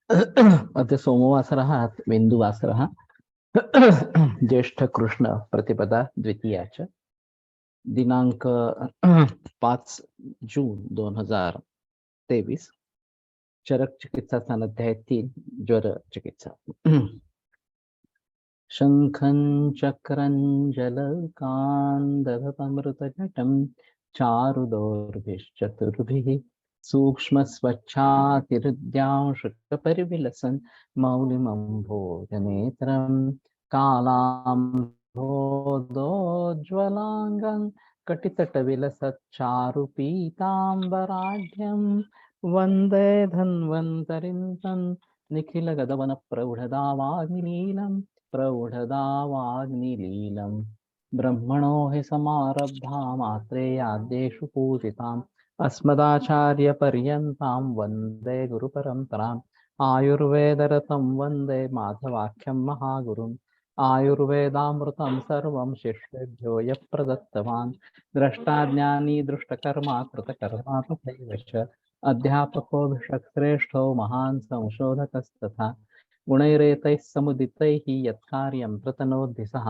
अद्य सोमवासरः बिन्दुवासरः ज्येष्ठ कृष्ण प्रतिपदा द्वितीया च दिनांक 5 जून 2023 चरक चिकित्सा सानध्याय 3 ज्वर चिकित्सा शंखं चक्रं जलकान्दरपमृतघटं चारुदोर्भिश्चतुर्भिः सूक्ष्मस्वच्छातिहृद्यांशुकपरिविलसन् मौलिमम्भोजनेत्रं कालाम्भोदोज्ज्वलाङ्गं कटितटविलसच्चारुपीताम्बराढ्यं वन्दे धन्वन्तरिं तं निखिलगदवनप्रौढदावाग्नीलम् प्रौढदावाग्निलीलम् ब्रह्मणो हि समारब्धा मात्रेयाद्येषु पूजिताम् अस्मदाचार्यपर्यन्तां वन्दे गुरुपरम्पराम् आयुर्वेदरतं वन्दे माधवाख्यं महागुरुम् आयुर्वेदामृतं सर्वं शिष्येभ्यो यः प्रदत्तवान् द्रष्टाज्ञानी दृष्टकर्मा कृतकर्मा तथैव च अध्यापको भिषक्श्रेष्ठो महान् संशोधकस्तथा गुणैरेतैः समुदितैः यत्कार्यं प्रतनोद्धि सः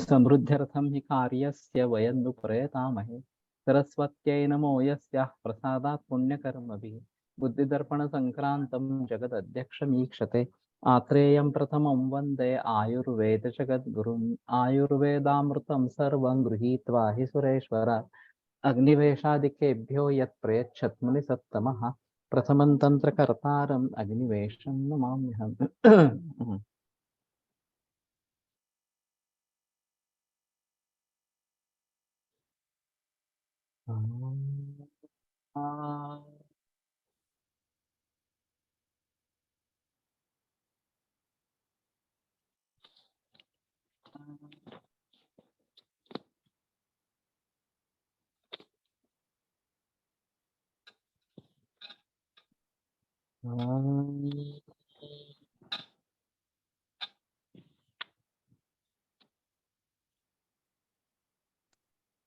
समृद्ध्यर्थं हि कार्यस्य वयं नु प्रयतामहे सरस्वत्यै नमो यस्याः प्रसादात् पुण्यकर्मभिः बुद्धिदर्पणसङ्क्रान्तं जगदध्यक्षमीक्षते आत्रेयं प्रथमं वन्दे आयुर्वेदजगद्गुरुम् आयुर्वेदामृतं सर्वं गृहीत्वा हि सुरेश्वरात् अग्निवेशादिकेभ्यो यत् प्रयच्छत् मुनिसत्तमः प्रथमं तन्त्रकर्तारम् अग्निवेशं नमाम्यहम्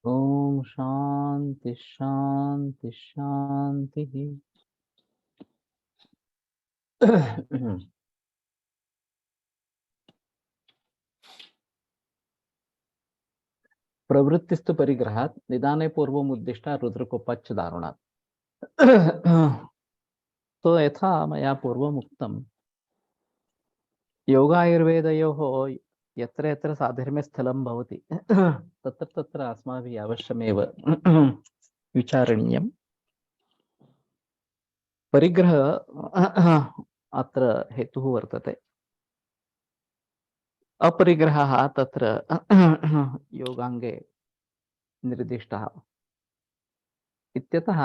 ओम शांति शांति शांति। प्रवृत्तिस्तु परिग्रहात् निदाने पूर्वमुद्दिष्टा रुद्रकोपच्च दारुणात्। तो यथा मया पूर्वमुक्तं योगायुर्वेदयोः यत्र यत्र साधर्म्यस्थलं भवति तत्र तत्र अस्माभिः अवश्यमेव विचारणीयं। परिग्रह अत्र हेतुः वर्तते। अपरिग्रहः तत्र योगाङ्गे निर्दिष्टः इत्यतः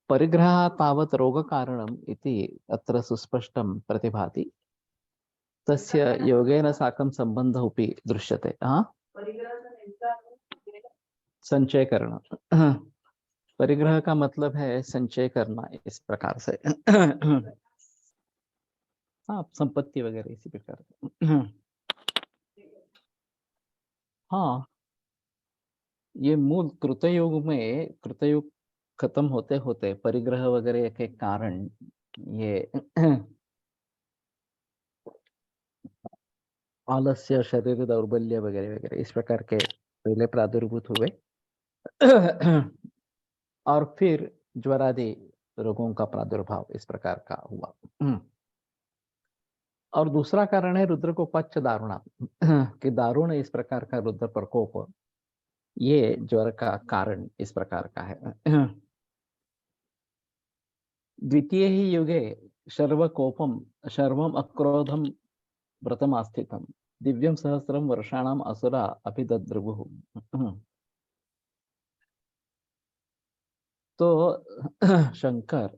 परिग्रहः तावत् रोगकारणम् इति अत्र सुस्पष्टं प्रतिभाति। तस्य योगेन साकं सम्बन्धः अपि दृश्यते। संचय करना। परिग्रह का मतलब है संचय करना इस प्रकार से। हाँ, संपत्ति वगैरह इसी प्रकार से। हाँ, ये मूल कृतयुग में कृतयुग खत्म होते होते परिग्रह वगैरह के कारण ये आलस्य, शरीर दौर्बल्य वगैरह वगैरह इस प्रकार के पहले प्रादुर्भूत हुए और फिर ज्वरादि रोगों का प्रादुर्भाव इस प्रकार का हुआ। और दूसरा कारण है रुद्र को पच्च दारुणा कि दारुण इस प्रकार का रुद्र प्रकोप ये ज्वर का कारण इस प्रकार का है। द्वितीय ही युगे शर्वकोपम शर्वम अक्रोधम व्रतमास्थितम दिव्यम सहस्रम वर्षाणाम असुरा अभिदद्रुवुः। तो शंकर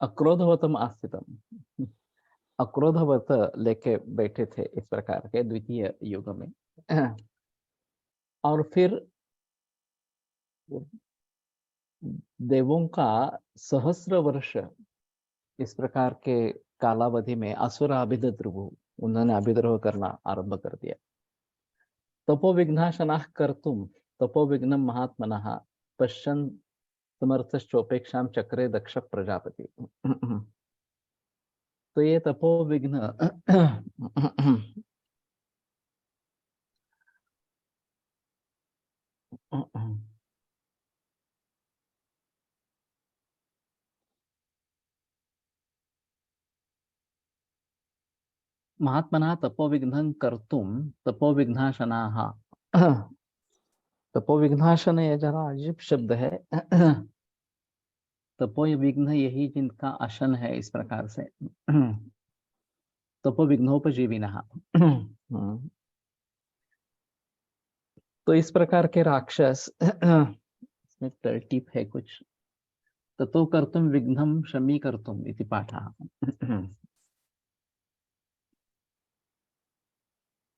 अक्रोधवतम आस्थितम अक्रोधवत लेके बैठे थे इस प्रकार के द्वितीय युग में। और फिर देवों का सहस्र वर्ष इस प्रकार के कालावधि में असुर अभिद्रुवु उन्होंने अभिद्रोह करना आरंभ कर दिया। तपो विघ्नाशनाः कर्तुम तपो विघ्नं महात्मनः पश्यन् समर्थश्चोपेक्षां चक्रे दक्ष प्रजापति। तो ये तपो विघ्न महात्मना तपोविघ्नं कर्तुं तपोविघ्नाशनाः तपोविघ्नाशन ये जरा अजीब शब्द है। तपोविघ्न यही जिनका आसन है, इस प्रकार से तपोविघ्नोपजीविनः। तो इस प्रकार के राक्षस इसमें तर्टीप है कुछ। ततो कर्तुं विघ्नं शमी कर्तुम इति पाठः।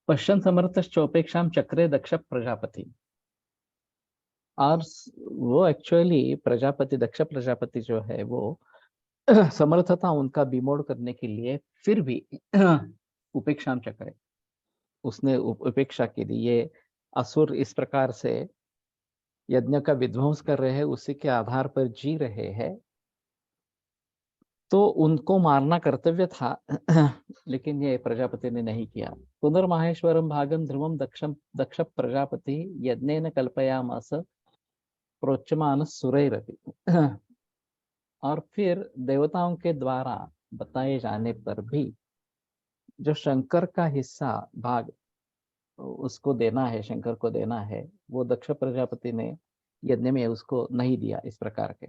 पश्यन् समर्थश्चोपेक्षां चक्रे दक्ष प्रजापति। और वो एक्चुअली प्रजापति, दक्ष प्रजापति जो है वो समर्थता उनका बिमोड़ करने के लिए फिर भी उपेक्षाम चक्रे, उसने उपेक्षा की दी। ये असुर इस प्रकार से यज्ञ का विध्वंस कर रहे हैं, उसी के आधार पर जी रहे हैं, तो उनको मारना कर्तव्य था। लेकिन ये प्रजापति ने नहीं किया। पुनर्माहेश्वरम भागम ध्रुवम दक्ष प्रजापति यज्ञेन कल्पयामास प्रोच्यमान सुरैरपि। और फिर देवताओं के द्वारा बताए जाने पर भी जो शंकर का हिस्सा भाग उसको देना है, शंकर को देना है, वो दक्ष प्रजापति ने यज्ञ में उसको नहीं दिया। इस प्रकार के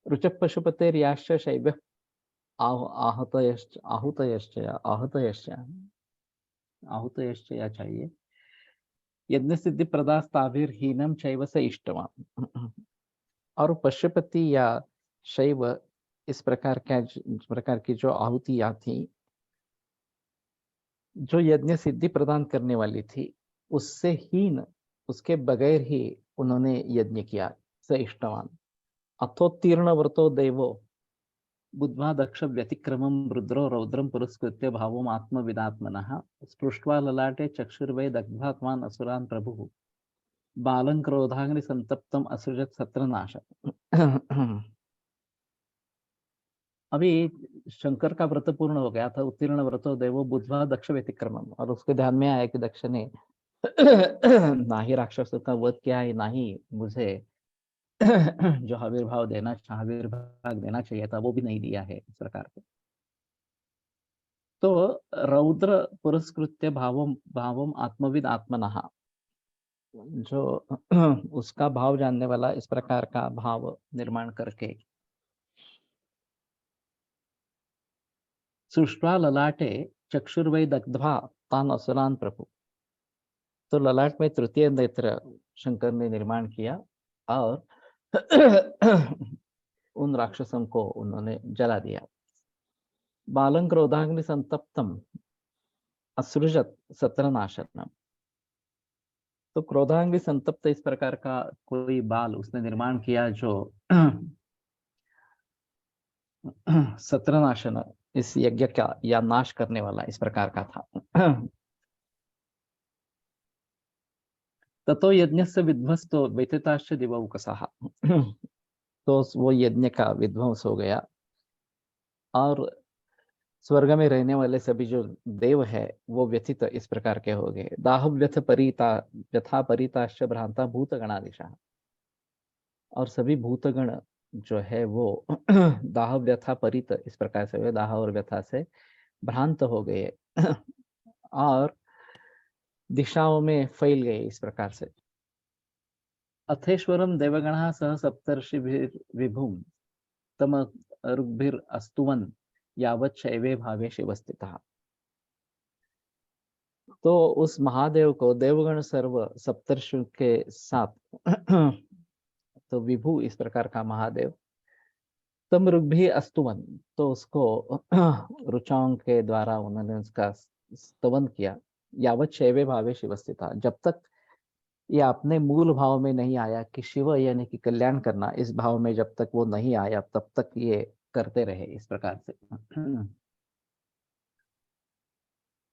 रुचक पशुपतेर्याश्च शैव आहूतयश्च या चाहिए यज्ञ सिद्धि प्रदास्ताभिर्हीनम चैव स इष्टवान। और पशुपति या शैव इस प्रकार की जो आहुतियां थी, जो यज्ञ सिद्धि प्रदान करने वाली थी, उससे हीन, उसके बगैर ही उन्होंने यज्ञ किया। स इष्टवान अथोत्तीर्ण व्रतो देवो बुद्ध्वा दक्ष व्यतिक्रमं रुद्रो रौद्रं पुरस्कृत्य भावम् आत्मविदात्मनः स्पृष्ट्वा ललाटे चक्षुर्वै दग्ध्वात्मान् असुरान् प्रभुः बालं क्रोधाग्नि संतप्तम असृजत सत्रनाश। अभी शंकर का व्रत पूर्ण हो गया था, उत्तीर्ण व्रतो देवो बुद्ध्वा दक्ष व्यतिक्रमम, और उसके ध्यान में आया कि दक्ष ने ना ही राक्षसों का वध किया है, ना ही मुझे जो आविर्भाग देना चाहिए था वो भी नहीं दिया है, इस प्रकार के। तो रौद्र पुरस्कृत्य भावम आत्मविद आत्मनः, जो उसका भाव जानने वाला, इस प्रकार का भाव निर्माण करके सृष्ट्वा ललाटे चक्षुर्वै दग्ध्वा तान असुरान प्रभु। तो ललाट में तृतीय नेत्र शंकर ने निर्माण किया और उन राक्षसों को उन्होंने जला दिया। बालं क्रोधाग्नि संतप्तम असृजत सत्रनाशनम। तो क्रोधाग्नि संतप्त इस प्रकार का कोई बाल उसने निर्माण किया जो सत्रनाशन, इस यज्ञ का या नाश करने वाला, इस प्रकार का था। ततो यज्ञस्य विध्वस्तो व्यथिताश्च दिवौकसाः। तो वो यज्ञ का विध्वंस हो गया और स्वर्ग में रहने वाले सभी जो देव है वो व्यथित इस प्रकार के हो गए। दाह व्यथ परिता यथा परिताश्च भ्रांता भूतगणादिशा। और सभी भूतगण जो है वो दाह व्यथा परित इस प्रकार से हुए, दाह और व्यथा से भ्रांत हो गए और दिशाओं में फैल गए इस प्रकार से। अथेश्वरम देवगणः सह सप्तर्षिभिर्विभुम तम ऋग्भिरस्तुवन् यावत् शैवे भावे शिवस्थितः। तो उस महादेव को देवगण सर्व सप्तर्षि के साथ तो विभु इस प्रकार का महादेव तम ऋग्भि अस्तुवन, तो उसको रुचाओं के द्वारा उन्होंने उसका स्तवन किया। यावत शैवे भावे शिवस्थिता, जब तक ये अपने मूल भाव में नहीं आया कि शिव यानी कि कल्याण करना, इस भाव में जब तक वो नहीं आया तब तक ये करते रहे इस प्रकार से।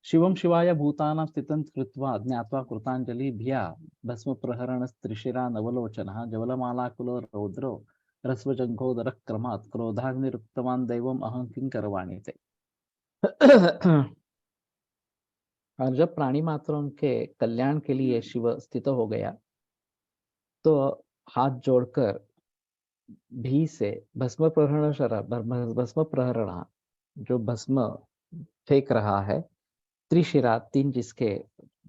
शिवम शिवाय भूतानां स्थितं कृत्वा ज्ञात्वा कृतांजलिभ्या भस्म प्रहरण त्रिशिरा नवलोचनः जवलमालाकुलो रौद्रो रस्वजंघोदरः क्रमात् क्रोधाग्निरुक्तवान् दैवम् अहं किं करवाणि ते। और जब प्राणी मात्रों के कल्याण के लिए शिव स्थित हो गया, तो हाथ जोड़कर भी से भस्म प्रहरण भस्म प्रहरण, जो भस्म फेंक रहा है, त्रिशिरा, तीन जिसके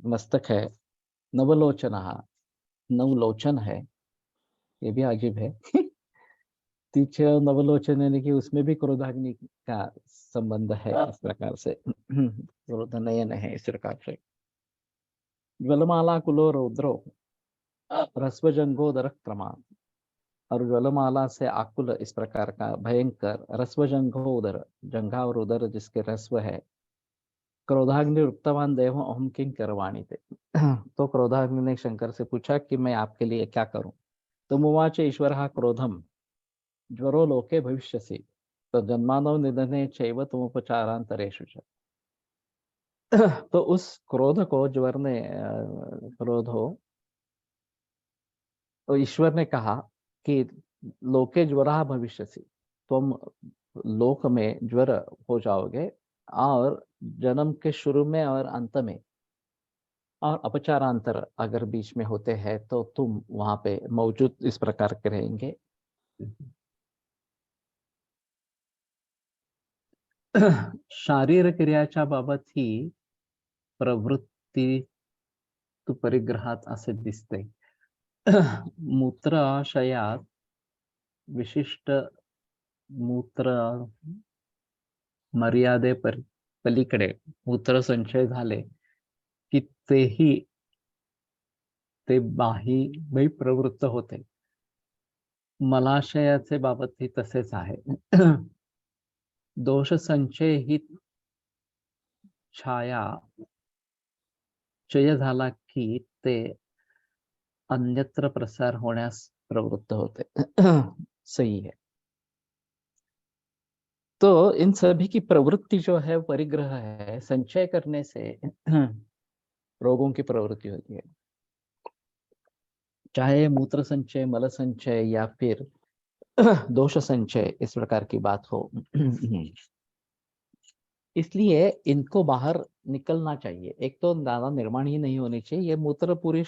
मस्तक है, नवलोचन, नवलोचन है, ये भी अजीब है। तीछ नवलोचन यानी कि उसमें भी क्रोधाग्नि का संबंध है इस प्रकार से। क्रोध नयन है इस प्रकार से। ज्वलमाला कुलो रौद्रो रस्वजंगोदर क्रमान, और ज्वलमाला से आकुल इस प्रकार का भयंकर रस्वजंगोदर, जंघा और उदर जिसके रस्व है, क्रोधाग्नि उक्तवान देव अहम किंग करवाणी थे। तो क्रोधाग्नि ने शंकर से पूछा कि मैं आपके लिए क्या करूं। तो मुवाच ईश्वर क्रोधम ज्वरो लोके भविष्यसि, तो जन्मानव निधने चैव तुमुपचारांतरेषु च। तो उस क्रोध को ज्वर ने क्रोध हो, तो ईश्वर ने कहा कि लोके ज्वरा भविष्यसि, तुम लोक में ज्वर हो जाओगे, और जन्म के शुरू में और अंत में, और अपचारांतर अगर बीच में होते हैं तो तुम वहां पे मौजूद इस प्रकार के रहेंगे। शारीरिक क्रियाच्या बाबत ही प्रवृत्ती तू परिग्रहात असे दिसते। मूत्राशयात विशिष्ट मूत्र मर्यादे पलीकडे मूत्र संचय झाले की तेही ते बाही प्रवृत्त होते। मलाशयाचे बाबतही तसेच आहे। दोष संचय ही छाया क्षय झाला की ते अन्यत्र प्रसार होण्यास प्रवृत्त होते। सही है। तो इन सभी की प्रवृत्ति जो है परिग्रह है, संचय करने से रोगों की प्रवृत्ति होती है, चाहे मूत्र संचय, मल संचय या फिर दोष संचय इस प्रकार की बात हो। इसलिए इनको बाहर निकलना चाहिए। एक तो ज्यादा निर्माण ही नहीं होनी चाहिए, ये मूत्र पूरी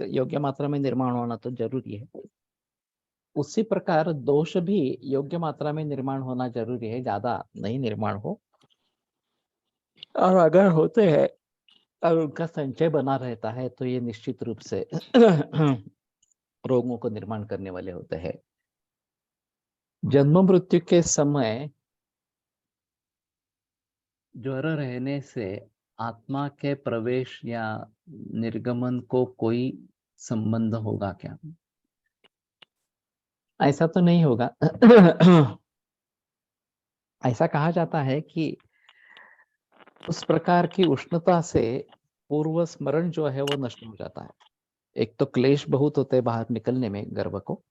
योग्य मात्रा में निर्माण होना तो जरूरी है। उसी प्रकार दोष भी योग्य मात्रा में निर्माण होना जरूरी है, ज्यादा नहीं निर्माण हो। और अगर होते हैं और उनका संचय बना रहता है तो ये निश्चित रूप से रोगों को निर्माण करने वाले होते हैं। जन्म मृत्यु के समय ज्वर रहने से आत्मा के प्रवेश या निर्गमन को कोई संबंध होगा क्या? ऐसा तो नहीं होगा। ऐसा कहा जाता है कि उस प्रकार की उष्णता से पूर्व स्मरण जो है वो नष्ट हो जाता है। एक तो क्लेश बहुत होते हैं बाहर निकलने में गर्भ को,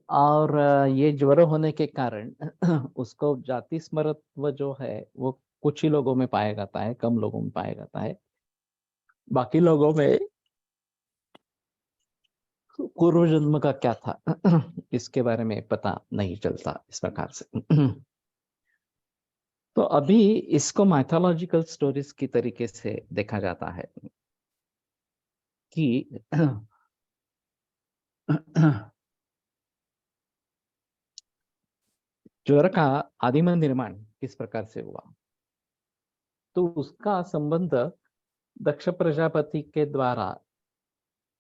और ये ज्वर होने के कारण उसको जाति स्मरत्व जो है वो कुछ ही लोगों में पाया जाता है, कम लोगों में पाया जाता है। बाकी लोगों में पूर्व जन्म का क्या था इसके बारे में पता नहीं चलता इस प्रकार से। तो अभी इसको माइथोलॉजिकल स्टोरीज की तरीके से देखा जाता है कि ज्वर का आदिम निर्माण किस प्रकार से हुआ। तो उसका संबंध दक्ष प्रजापति के द्वारा,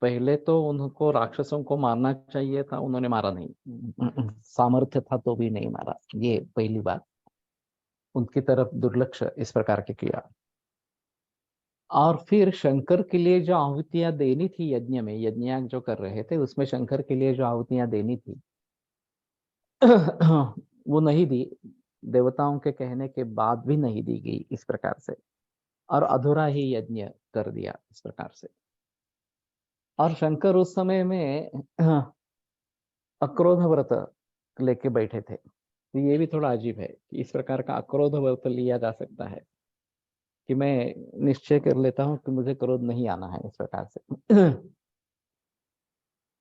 पहले तो उनको राक्षसों को मारना चाहिए था, उन्होंने मारा नहीं। सामर्थ्य था तो भी नहीं मारा, ये पहली बात। उनकी तरफ दुर्लक्ष्य इस प्रकार के किया। और फिर शंकर के लिए जो आहुतियां देनी थी यज्ञ में, यज्ञ जो कर रहे थे उसमें शंकर के लिए जो आहुतियां देनी थी वो नहीं दी। देवताओं के कहने के बाद भी नहीं दी गई इस प्रकार से, और अधूरा ही यज्ञ कर दिया इस प्रकार से। और शंकर उस समय में अक्रोध व्रत लेके बैठे थे। तो ये भी थोड़ा अजीब है कि इस प्रकार का अक्रोध व्रत लिया जा सकता है कि मैं निश्चय कर लेता हूं कि मुझे क्रोध नहीं आना है इस प्रकार से।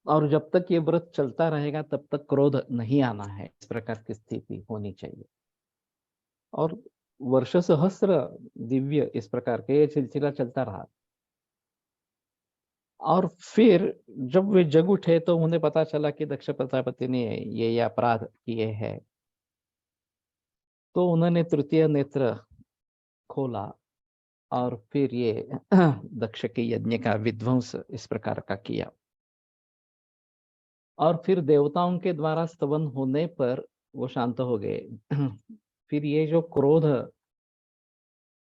और जब तक ये व्रत चलता रहेगा तब तक क्रोध नहीं आना है, इस प्रकार की स्थिति होनी चाहिए। और वर्ष सहस्र दिव्य इस प्रकार के ये सिलसिला चलता रहा। और फिर जब वे जग उठे तो उन्हें पता चला कि दक्ष प्रजापति ने ये अपराध किए हैं। तो उन्होंने तृतीय नेत्र खोला और फिर ये दक्ष के यज्ञ का विध्वंस इस प्रकार का किया। और फिर देवताओं के द्वारा स्तवन होने पर वो शांत हो गए। फिर ये जो क्रोध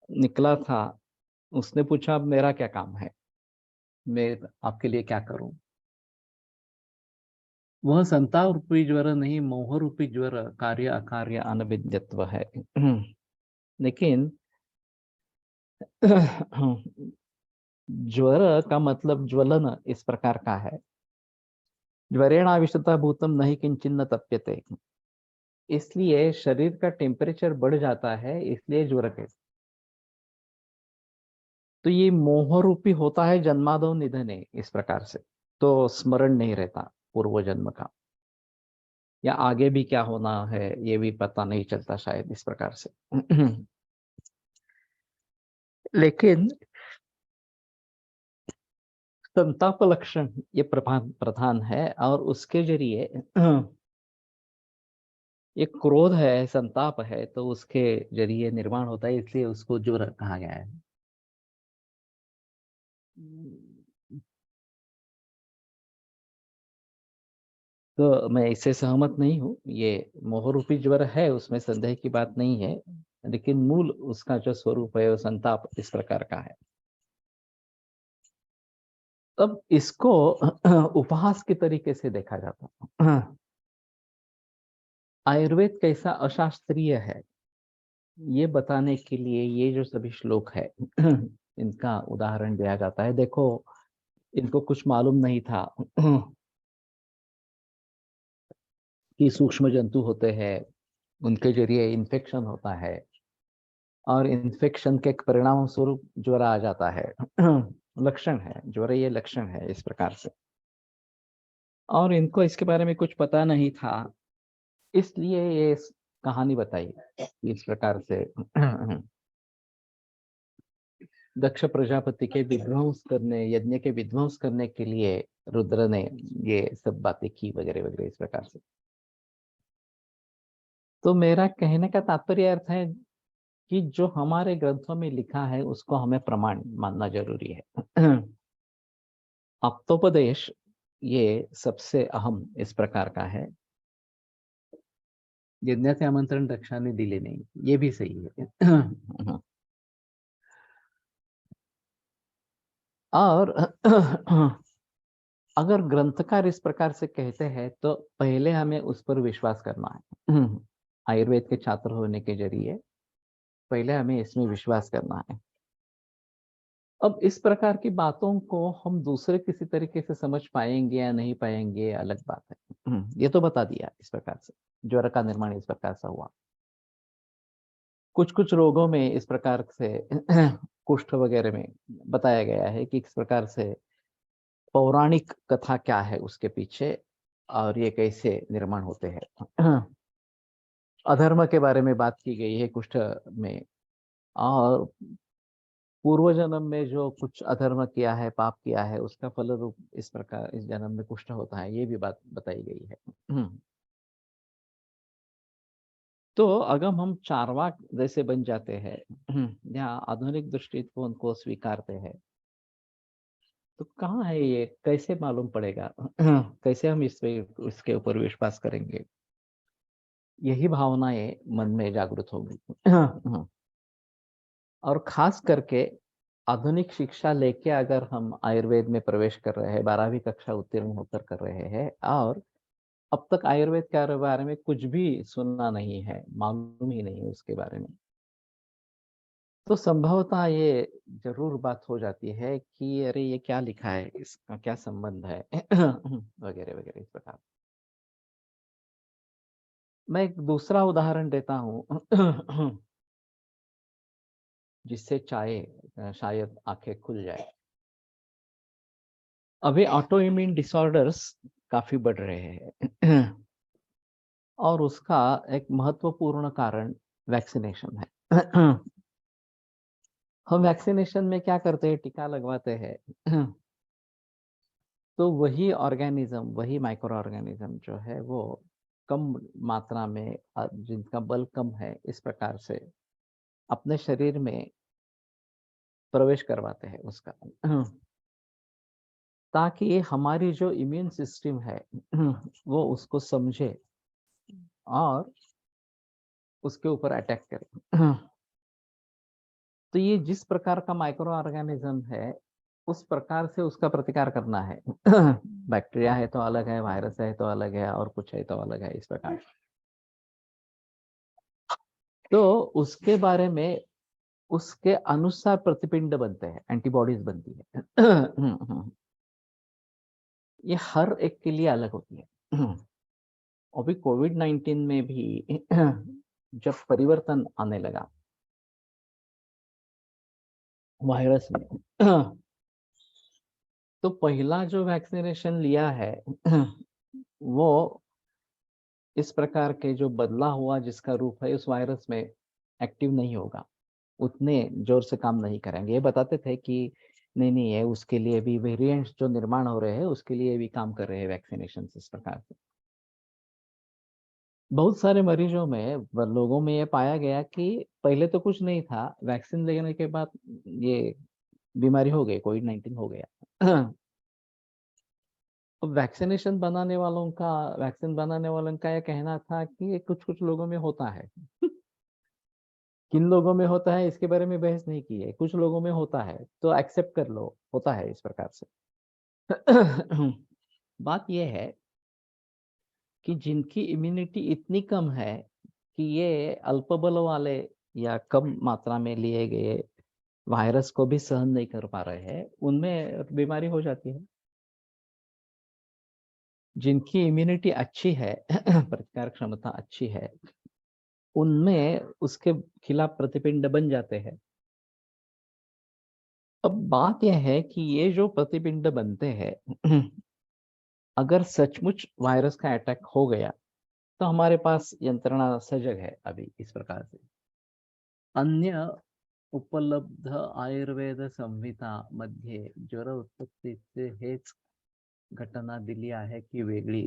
निकला था, उसने पूछा अब मेरा क्या काम है, मैं आपके लिए क्या करूं। वह संताप रूपी ज्वर नहीं, मोह रूपी ज्वर, कार्य अकार्य अनभिद्यत्व है। लेकिन ज्वर का मतलब ज्वलन इस प्रकार का है। ज्वरेणाविशता भूतम नहीं किंचिन्न तप्यते। इसलिए शरीर का टेम्परेचर बढ़ जाता है, इसलिए ज्वर कहते। तो ये मोह रूपी होता है जन्मादो निधने इस प्रकार से। तो स्मरण नहीं रहता पूर्व जन्म का, या आगे भी क्या होना है ये भी पता नहीं चलता शायद इस प्रकार से। लेकिन संताप लक्षण ये प्रधान प्रधान है, और उसके जरिए ये क्रोध है, संताप है, तो उसके जरिए निर्माण होता है, इसलिए उसको ज्वर कहा गया है। तो मैं इससे सहमत नहीं हूँ। ये मोहरूपी ज्वर है, उसमें संदेह की बात नहीं है, लेकिन मूल उसका जो स्वरूप है वो संताप इस प्रकार का है। तब इसको उपहास के तरीके से देखा जाता। आयुर्वेद कैसा अशास्त्रीय है ये बताने के लिए ये जो सभी श्लोक है इनका उदाहरण दिया जाता है। देखो, इनको कुछ मालूम नहीं था कि सूक्ष्म जंतु होते हैं, उनके जरिए इन्फेक्शन होता है, और इन्फेक्शन के परिणाम स्वरूप ज्वर आ जाता है। लक्षण है ज्वर, ये लक्षण है इस प्रकार से। और इनको इसके बारे में कुछ पता नहीं था, इसलिए ये कहानी बताई इस प्रकार से। दक्ष प्रजापति के विध्वंस करने, यज्ञ के विध्वंस करने के लिए रुद्र ने ये सब बातें की वगैरह वगैरह इस प्रकार से। तो मेरा कहने का तात्पर्य अर्थ है कि जो हमारे ग्रंथों में लिखा है उसको हमें प्रमाण मानना जरूरी है। आप्तोपदेश ये सबसे अहम इस प्रकार का है। यज्ञाचे आमंत्रण दक्षाने दिले नहीं, ये भी सही है। और अगर ग्रंथकार इस प्रकार से कहते हैं तो पहले हमें उस पर विश्वास करना है। आयुर्वेद के छात्र होने के जरिए पहले हमें इसमें विश्वास करना है। अब इस प्रकार की बातों को हम दूसरे किसी तरीके से समझ पाएंगे या नहीं पाएंगे अलग बात है। ये तो बता दिया इस प्रकार से ज्वर का निर्माण इस प्रकार से हुआ। कुछ कुछ रोगों में इस प्रकार से कुष्ठ वगैरह में बताया गया है कि किस प्रकार से पौराणिक कथा क्या है उसके पीछे, और ये कैसे निर्माण होते हैं। अधर्म के बारे में बात की गई है कुष्ठ में, और पूर्व जन्म में जो कुछ अधर्म किया है, पाप किया है, उसका फल रूप इस प्रकार इस जन्म में कुष्ठ होता है, ये भी बात बताई गई है। तो अगर हम चार्वाक जैसे बन जाते हैं या आधुनिक दृष्टिकोण को स्वीकारते हैं, तो कहाँ है ये, कैसे मालूम पड़ेगा? कैसे हम इस पे इसके ऊपर विश्वास करेंगे? यही भावनाएं मन में जागृत होगी। और खास करके आधुनिक शिक्षा लेके अगर हम आयुर्वेद में प्रवेश कर रहे हैं, 12वीं कक्षा उत्तीर्ण होकर कर रहे हैं, और अब तक आयुर्वेद के बारे में कुछ भी सुनना नहीं है, मालूम ही नहीं है उसके बारे में, तो संभवतः ये जरूर बात हो जाती है कि अरे ये क्या लिखा है, इसका क्या संबंध है, वगैरह वगैरह इस प्रकार। मैं एक दूसरा उदाहरण देता हूँ जिससे शायद आंखें खुल जाए। अभी ऑटो इम्यून डिसऑर्डर्स काफी बढ़ रहे हैं और उसका एक महत्वपूर्ण कारण वैक्सीनेशन है। हम वैक्सीनेशन में क्या करते हैं, टीका लगवाते हैं। तो वही ऑर्गेनिज्म, वही माइक्रो ऑर्गेनिज्म जो है वो कम मात्रा में, जिनका बल कम है, इस प्रकार से अपने शरीर में प्रवेश करवाते हैं उसका, ताकि ये हमारी जो इम्यून सिस्टम है वो उसको समझे और उसके ऊपर अटैक करे। तो ये जिस प्रकार का माइक्रो ऑर्गेनिज्म है, उस प्रकार से उसका प्रतिकार करना है। बैक्टीरिया है तो अलग है, वायरस है तो अलग है, और कुछ है तो अलग है, इस प्रकार। तो उसके बारे में, उसके अनुसार प्रतिपिंड बनते हैं, एंटीबॉडीज बनती है। ये हर एक के लिए अलग होती है। अभी कोविड-19 में भी जब परिवर्तन आने लगा वायरस में, तो पहला जो वैक्सीनेशन लिया है वो इस प्रकार के जो बदला हुआ जिसका रूप है उस वायरस में एक्टिव नहीं होगा, उतने जोर से काम नहीं करेंगे। ये बताते थे कि नहीं नहीं है, उसके लिए भी वेरिएंट्स जो निर्माण हो रहे हैं उसके लिए भी काम कर रहे हैं वैक्सीनेशन इस प्रकार से। बहुत सारे मरीजों में, लोगों में ये पाया गया कि पहले तो कुछ नहीं था, वैक्सीन लेने के बाद ये बीमारी हो गई, कोविड-19 हो गया। अब वैक्सीन बनाने वालों का यह कहना था कि ये कुछ-कुछ लोगों में होता है। किन लोगों में होता है इसके बारे में बहस नहीं की है, कुछ लोगों में होता है तो एक्सेप्ट कर लो, होता है इस प्रकार से। बात ये है कि जिनकी इम्यूनिटी इतनी कम है कि ये अल्प बल वाले या कम मात्रा में लिए गए वायरस को भी सहन नहीं कर पा रहे हैं, उनमें बीमारी हो जाती है। जिनकी इम्यूनिटी अच्छी है, प्रतिकार क्षमता अच्छी है, उनमें उसके खिलाफ प्रतिपिंड बन जाते हैं। अब बात यह है कि ये जो प्रतिपिंड बनते हैं, अगर सचमुच वायरस का अटैक हो गया तो हमारे पास यंत्रणा सजग है अभी इस प्रकार से। अन्य उपलब्ध आयुर्वेद संहिता मध्ये ज्वर उत्पत्तीचे हेच घटना दिली आहे की वेगळी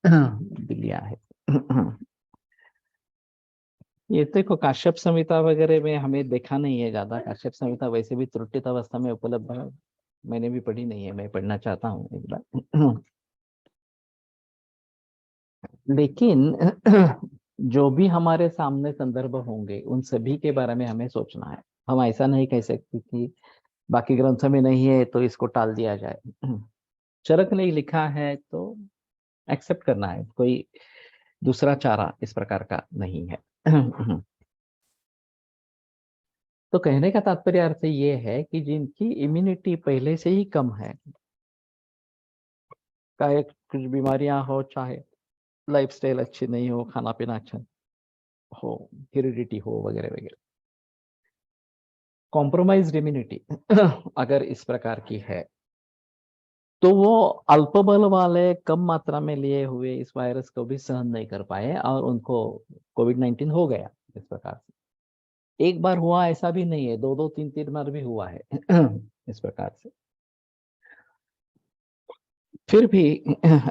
दिली आहे? ये देखो, काश्यप संहिता वगैरह में हमें देखा नहीं है ज्यादा। काश्यप संहिता वैसे भी त्रुटित अवस्था में उपलब्ध है, मैंने भी पढ़ी नहीं है, मैं पढ़ना चाहता हूँ एक बार। लेकिन जो भी हमारे सामने संदर्भ होंगे उन सभी के बारे में हमें सोचना है। हम ऐसा नहीं कह सकते कि बाकी ग्रंथों में नहीं है तो इसको टाल दिया जाए। चरक नहीं लिखा है तो एक्सेप्ट करना है, कोई दूसरा चारा इस प्रकार का नहीं है। तो कहने का तात्पर्य अर्थ ये है कि जिनकी इम्यूनिटी पहले से ही कम है, चाहे कुछ बीमारियां हो, चाहे लाइफस्टाइल अच्छी नहीं हो, खाना पीना अच्छा हो, हेरिडिटी हो, वगैरह वगैरह, कॉम्प्रोमाइज्ड इम्यूनिटी अगर इस प्रकार की है, तो वो अल्प बल वाले कम मात्रा में लिए हुए इस वायरस को भी सहन नहीं कर पाए और उनको कोविड-19 हो गया इस प्रकार से। एक बार हुआ ऐसा भी नहीं है, दो दो तीन तीन बार भी हुआ है। इस प्रकार से। फिर भी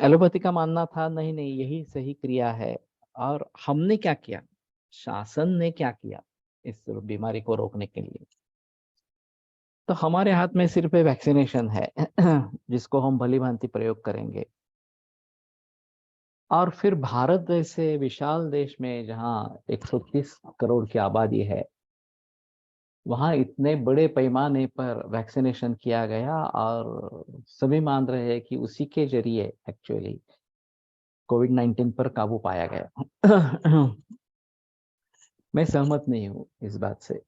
एलोपैथी का मानना था नहीं नहीं यही सही क्रिया है। और हमने क्या किया, शासन ने क्या किया इस बीमारी को रोकने के लिए? तो हमारे हाथ में सिर्फ वैक्सीनेशन है, जिसको हम भली भांति प्रयोग करेंगे। और फिर भारत जैसे विशाल देश में जहाँ 130 करोड़ की आबादी है, वहाँ इतने बड़े पैमाने पर वैक्सीनेशन किया गया और सभी मान रहे हैं कि उसी के जरिए एक्चुअली कोविड-19 पर काबू पाया गया। मैं सहमत नहीं हूँ इस बात से।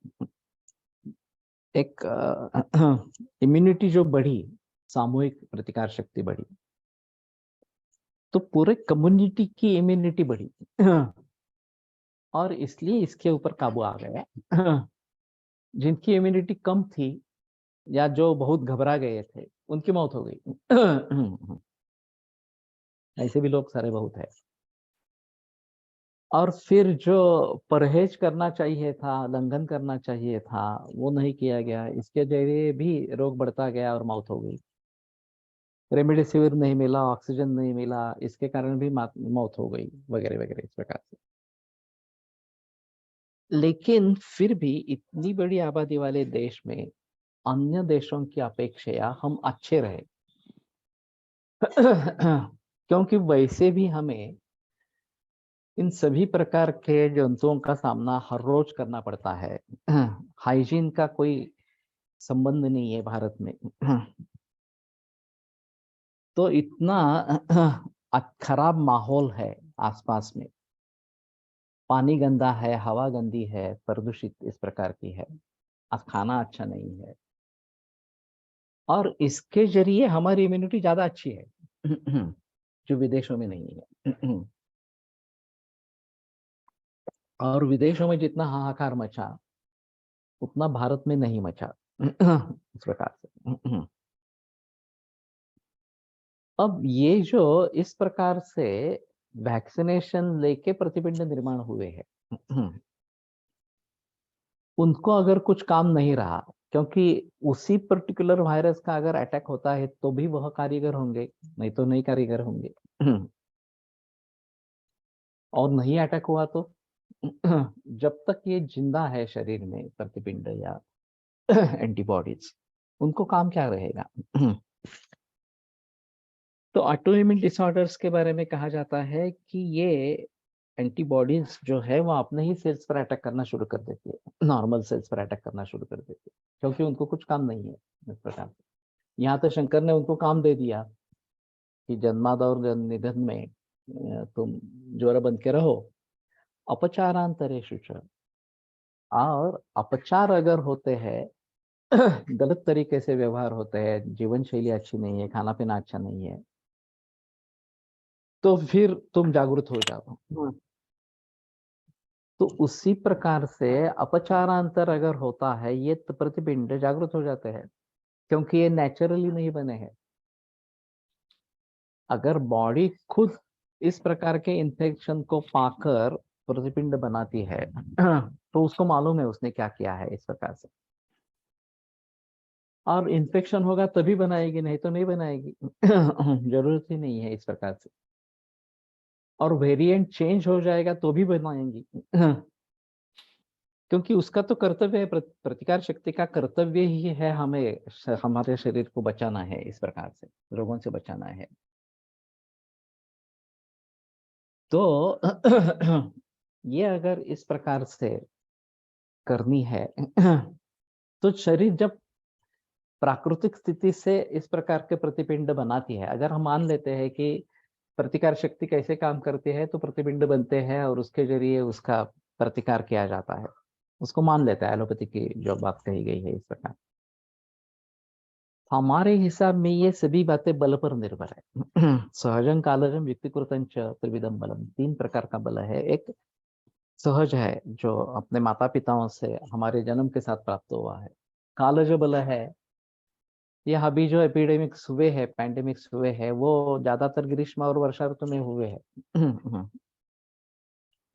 एक इम्यूनिटी जो बढ़ी, सामूहिक प्रतिकार शक्ति बढ़ी, तो पूरे कम्युनिटी की इम्यूनिटी बढ़ी, और इसलिए इसके ऊपर काबू आ गया। जिनकी इम्यूनिटी कम थी या जो बहुत घबरा गए थे, उनकी मौत हो गई। ऐसे भी लोग सारे बहुत है। और फिर जो परहेज करना चाहिए था, लंघन करना चाहिए था, वो नहीं किया गया। इसके जरिए भी रोग बढ़ता गया और मौत हो गई। रेमडेसिविर नहीं मिला, ऑक्सीजन नहीं मिला, इसके कारण भी मौत हो गई, वगैरह वगैरह इस प्रकार से। लेकिन फिर भी इतनी बड़ी आबादी वाले देश में अन्य देशों की अपेक्षा हम अच्छे रहे। क्योंकि वैसे भी हमें इन सभी प्रकार के जंतुओं का सामना हर रोज करना पड़ता है। हाइजीन का कोई संबंध नहीं है भारत में। तो इतना खराब माहौल है आसपास में। पानी गंदा है, हवा गंदी है, प्रदूषित इस प्रकार की है, खाना अच्छा नहीं है, और इसके जरिए हमारी इम्यूनिटी ज्यादा अच्छी है, जो विदेशों में नहीं है। और विदेशों में जितना हाहाकार मचा उतना भारत में नहीं मचा। इस प्रकार से। अब ये जो इस प्रकार से वैक्सीनेशन लेके प्रतिपिंड निर्माण हुए हैं, उनको अगर कुछ काम नहीं रहा, क्योंकि उसी पर्टिकुलर वायरस का अगर अटैक होता है तो भी वह कारीगर होंगे, नहीं तो नहीं कारीगर होंगे। और नहीं अटैक हुआ तो जब तक ये जिंदा है शरीर में प्रतिपिंड या एंटीबॉडीज, उनको काम क्या रहेगा? तो ऑटोइम्यून डिसऑर्डर्स के बारे में कहा जाता है कि ये एंटीबॉडीज जो है वो अपने ही सेल्स पर अटैक करना शुरू कर देती है, नॉर्मल सेल्स पर अटैक करना शुरू कर देती है, क्योंकि उनको कुछ काम नहीं है इस प्रकार से। यहाँ तो शंकर ने उनको काम दे दिया कि जन्माद और निधन में तुम ज्वर बन के रहो, अपचारांतरेषु च। और अपचार अगर होते हैं, गलत तरीके से व्यवहार होते हैं, जीवन शैली अच्छी नहीं है, खाना पीना अच्छा नहीं है, तो फिर तुम जागरूक हो जाओ। तो उसी प्रकार से अपचारांतर अगर होता है, ये तो प्रतिपिंड जागृत हो जाते हैं, क्योंकि ये नेचुरली नहीं बने हैं। अगर बॉडी खुद इस प्रकार के इन्फेक्शन को पाकर प्रतिपिंड बनाती है, तो उसको मालूम है उसने क्या किया है इस प्रकार से, और इन्फेक्शन होगा तभी बनाएगी, नहीं तो नहीं बनाएगी। जरूरत ही नहीं है इस प्रकार से। और वेरिएंट चेंज हो जाएगा तो भी बनाएंगी। क्योंकि उसका तो कर्तव्य है, प्रतिकार शक्ति का कर्तव्य ही है हमें हमारे शरीर को बचाना है, इस प्रकार से रोगों से बचाना है। तो ये अगर इस प्रकार से करनी है, तो शरीर जब प्राकृतिक स्थिति से इस प्रकार के प्रतिपिंड बनाती है, अगर हम मान लेते हैं कि प्रतिकार शक्ति कैसे काम करती है, तो प्रतिपिंड बनते हैं और उसके जरिए उसका प्रतिकार किया जाता है, उसको मान लेता है, एलोपैथी की जो बात कही गई है इस प्रकार। हमारे हिसाब में ये सभी बातें बल पर निर्भर है। सहजं कालजं युक्तिकृतं च त्रिविधम बलम, तीन प्रकार का बल है। एक सहज है जो अपने माता पिताओं से हमारे जन्म के साथ प्राप्त हुआ है। कालज बल है, ये अभी जो एपिडेमिक्स हुए हैं, पैंडेमिक्स हुए हैं, वो ज्यादातर ग्रीष्म और वर्षा ऋतु में हुए हैं।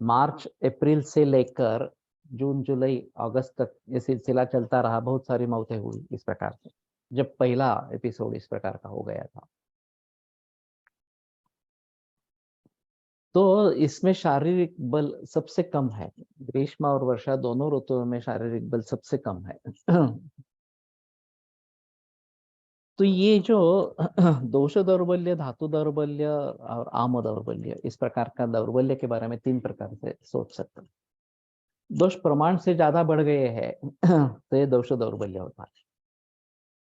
मार्च अप्रैल से लेकर जून जुलाई अगस्त तक ये सिलसिला चलता रहा, बहुत सारी मौतें हुई इस प्रकार से, जब पहला एपिसोड इस प्रकार का हो गया था। तो इसमें शारीरिक बल सबसे कम है, ग्रीष्म और वर्षा दोनों ऋतुओं में शारीरिक बल सबसे कम है। तो ये जो दोष दौर्बल्य, धातु दौर्बल्य और आम दौर्बल्य, इस प्रकार का दौर्बल्य के बारे में तीन प्रकार से सोच सकते हैं। दोष प्रमाण से ज्यादा बढ़ गए हैं तो ये दोष दौर्बल्य होता है।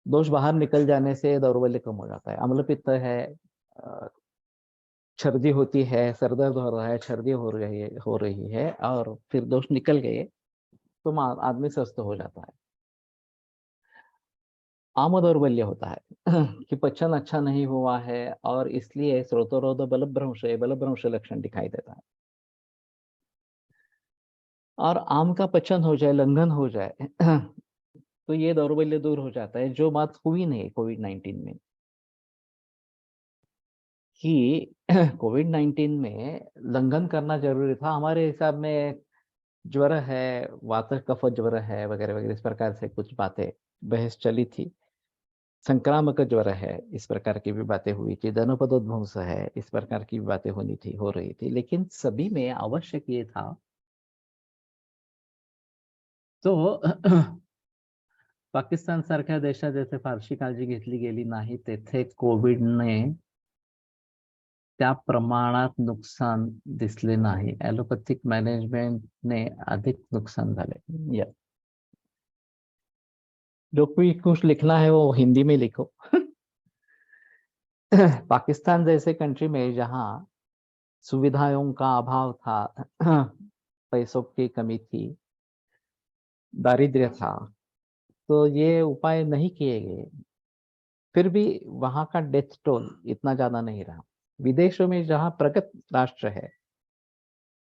दोष बाहर निकल जाने से दौर्बल्य कम हो जाता है। अम्ल पित्त है, सर्दी होती है, सर दर्द हो रहा है, सर्दी हो रही है और फिर दोष निकल गए तो आदमी स्वस्थ हो जाता है। आम दौर्बल्य होता है कि पचन अच्छा नहीं हुआ है और इसलिए स्रोतोरोध बलभ्रंश लक्षण दिखाई देता है। और आम का पचन हो जाए, लंघन हो जाए, तो ये दौर्बल्य दूर हो जाता है, जो बात हुई नहीं कोविड-19 में। कि कोविड-19 में लंघन करना ज़रूरी था। हमारे हिसाब में ज्वर है, वात कफ ज्वर है वगैरह-वगैरह इस प्रकार से कुछ बातें बहस चली थी। संक्रामक ज्वर है, इस प्रकार की भी बातें हुई थी। जनपदोद्भवंस है, इस प्रकार की भी बातें हो रही थी। लेकिन सभी में आवश्यक ये था तो पाकिस्तानसारख्या देशात जेथे फारशी काळजी घेतली गेली नाही, तेथे कोविडने त्या प्रमाणात नुकसान दिसले नाही. ॲलोपॅथिक मॅनेजमेंटने अधिक नुकसान झाले. या जो भी कुछ लिखना है वो हिंदी में लिखो. पाकिस्तान जैसे कंट्री में जहाँ सुविधाओं का अभाव था, पैसों की कमी थी, दारिद्र्य था, तो ये उपाय नहीं किए गए. फिर भी वहाँ का डेथ टोल इतना ज़्यादा नहीं रहा. विदेशों में जहाँ प्रगत राष्ट्र है,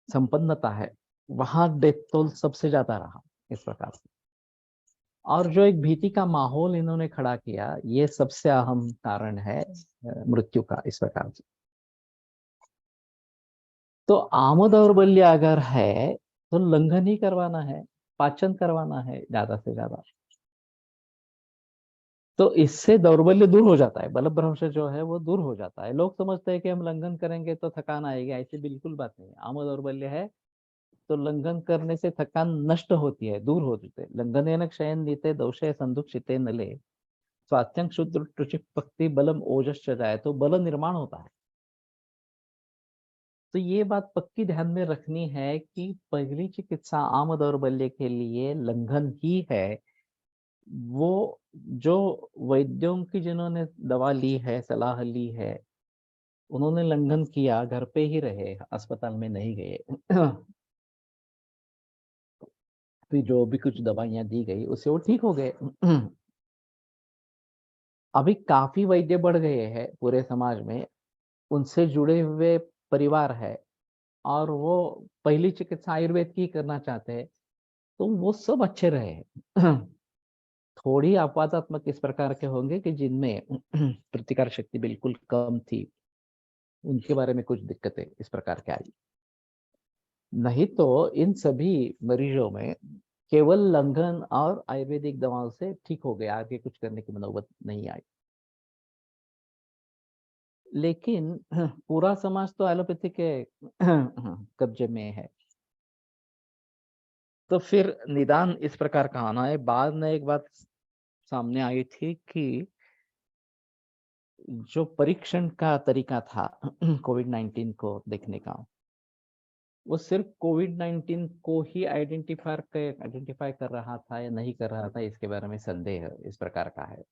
संपन्नता है, वहाँ डेथ टोल सबसे ज़्यादा रहा इस प्रकार से. और जो एक भीति का माहौल इन्होंने खड़ा किया, ये सबसे अहम कारण है मृत्यु का इस प्रकार से. तो आम दौर्बल्य अगर है, तो लंघन ही करवाना है, पाचन करवाना है ज़्यादा से ज़्यादा. तो इससे दौर्बल्य दूर हो जाता है, बलभ्रंश जो है वो दूर हो जाता है. लोग समझते हैं कि हम लंघन करेंगे तो थकान आएगी, ऐसी बिल्कुल बात नहीं है. आम दौर्बल्य है तो लंघन करने से थकान नष्ट होती है, दूर होती है. लंघनेन क्षयं नीते दोषे संदुक्षिते नले स्वास्थ्यं शुद्ध पक्ति बलम ओजश्च जाए, तो बल निर्माण होता है. तो ये बात पक्की ध्यान में रखनी है कि पहली चिकित्सा आम दौर्बल्य के लिए लंघन ही है. वो जो वैद्यों की जिन्होंने दवा ली है, सलाह ली है, उन्होंने लंघन किया, घर पे ही रहे, अस्पताल में नहीं गए. फिर जो भी कुछ दवाइयाँ दी गई, उससे वो ठीक हो गए. अभी काफ़ी वैद्य बढ़ गए हैं पूरे समाज में, उनसे जुड़े हुए परिवार है और वो पहली चिकित्सा आयुर्वेद की करना चाहते हैं, तो वो सब अच्छे रहे. थोड़ी अपवादात्मक इस प्रकार के होंगे कि जिनमें प्रतिकार शक्ति बिल्कुल कम थी, उनके बारे में कुछ दिक्कतें इस प्रकार की आई. नहीं तो इन सभी मरीजों में केवल लंघन और आयुर्वेदिक दवाओं से ठीक हो गया, आगे कुछ करने की नौबत नहीं आई. लेकिन पूरा समाज तो एलोपैथी के कब्जे में है. तो फिर निदान इस प्रकार का आना है. बाद में एक बात सामने आई थी कि जो परीक्षण का तरीका था कोविड-19 को देखने का, वो सिर्फ कोविड-19 को ही आइडेंटिफाई कर रहा था या नहीं कर रहा था, इसके बारे में संदेह इस प्रकार का है.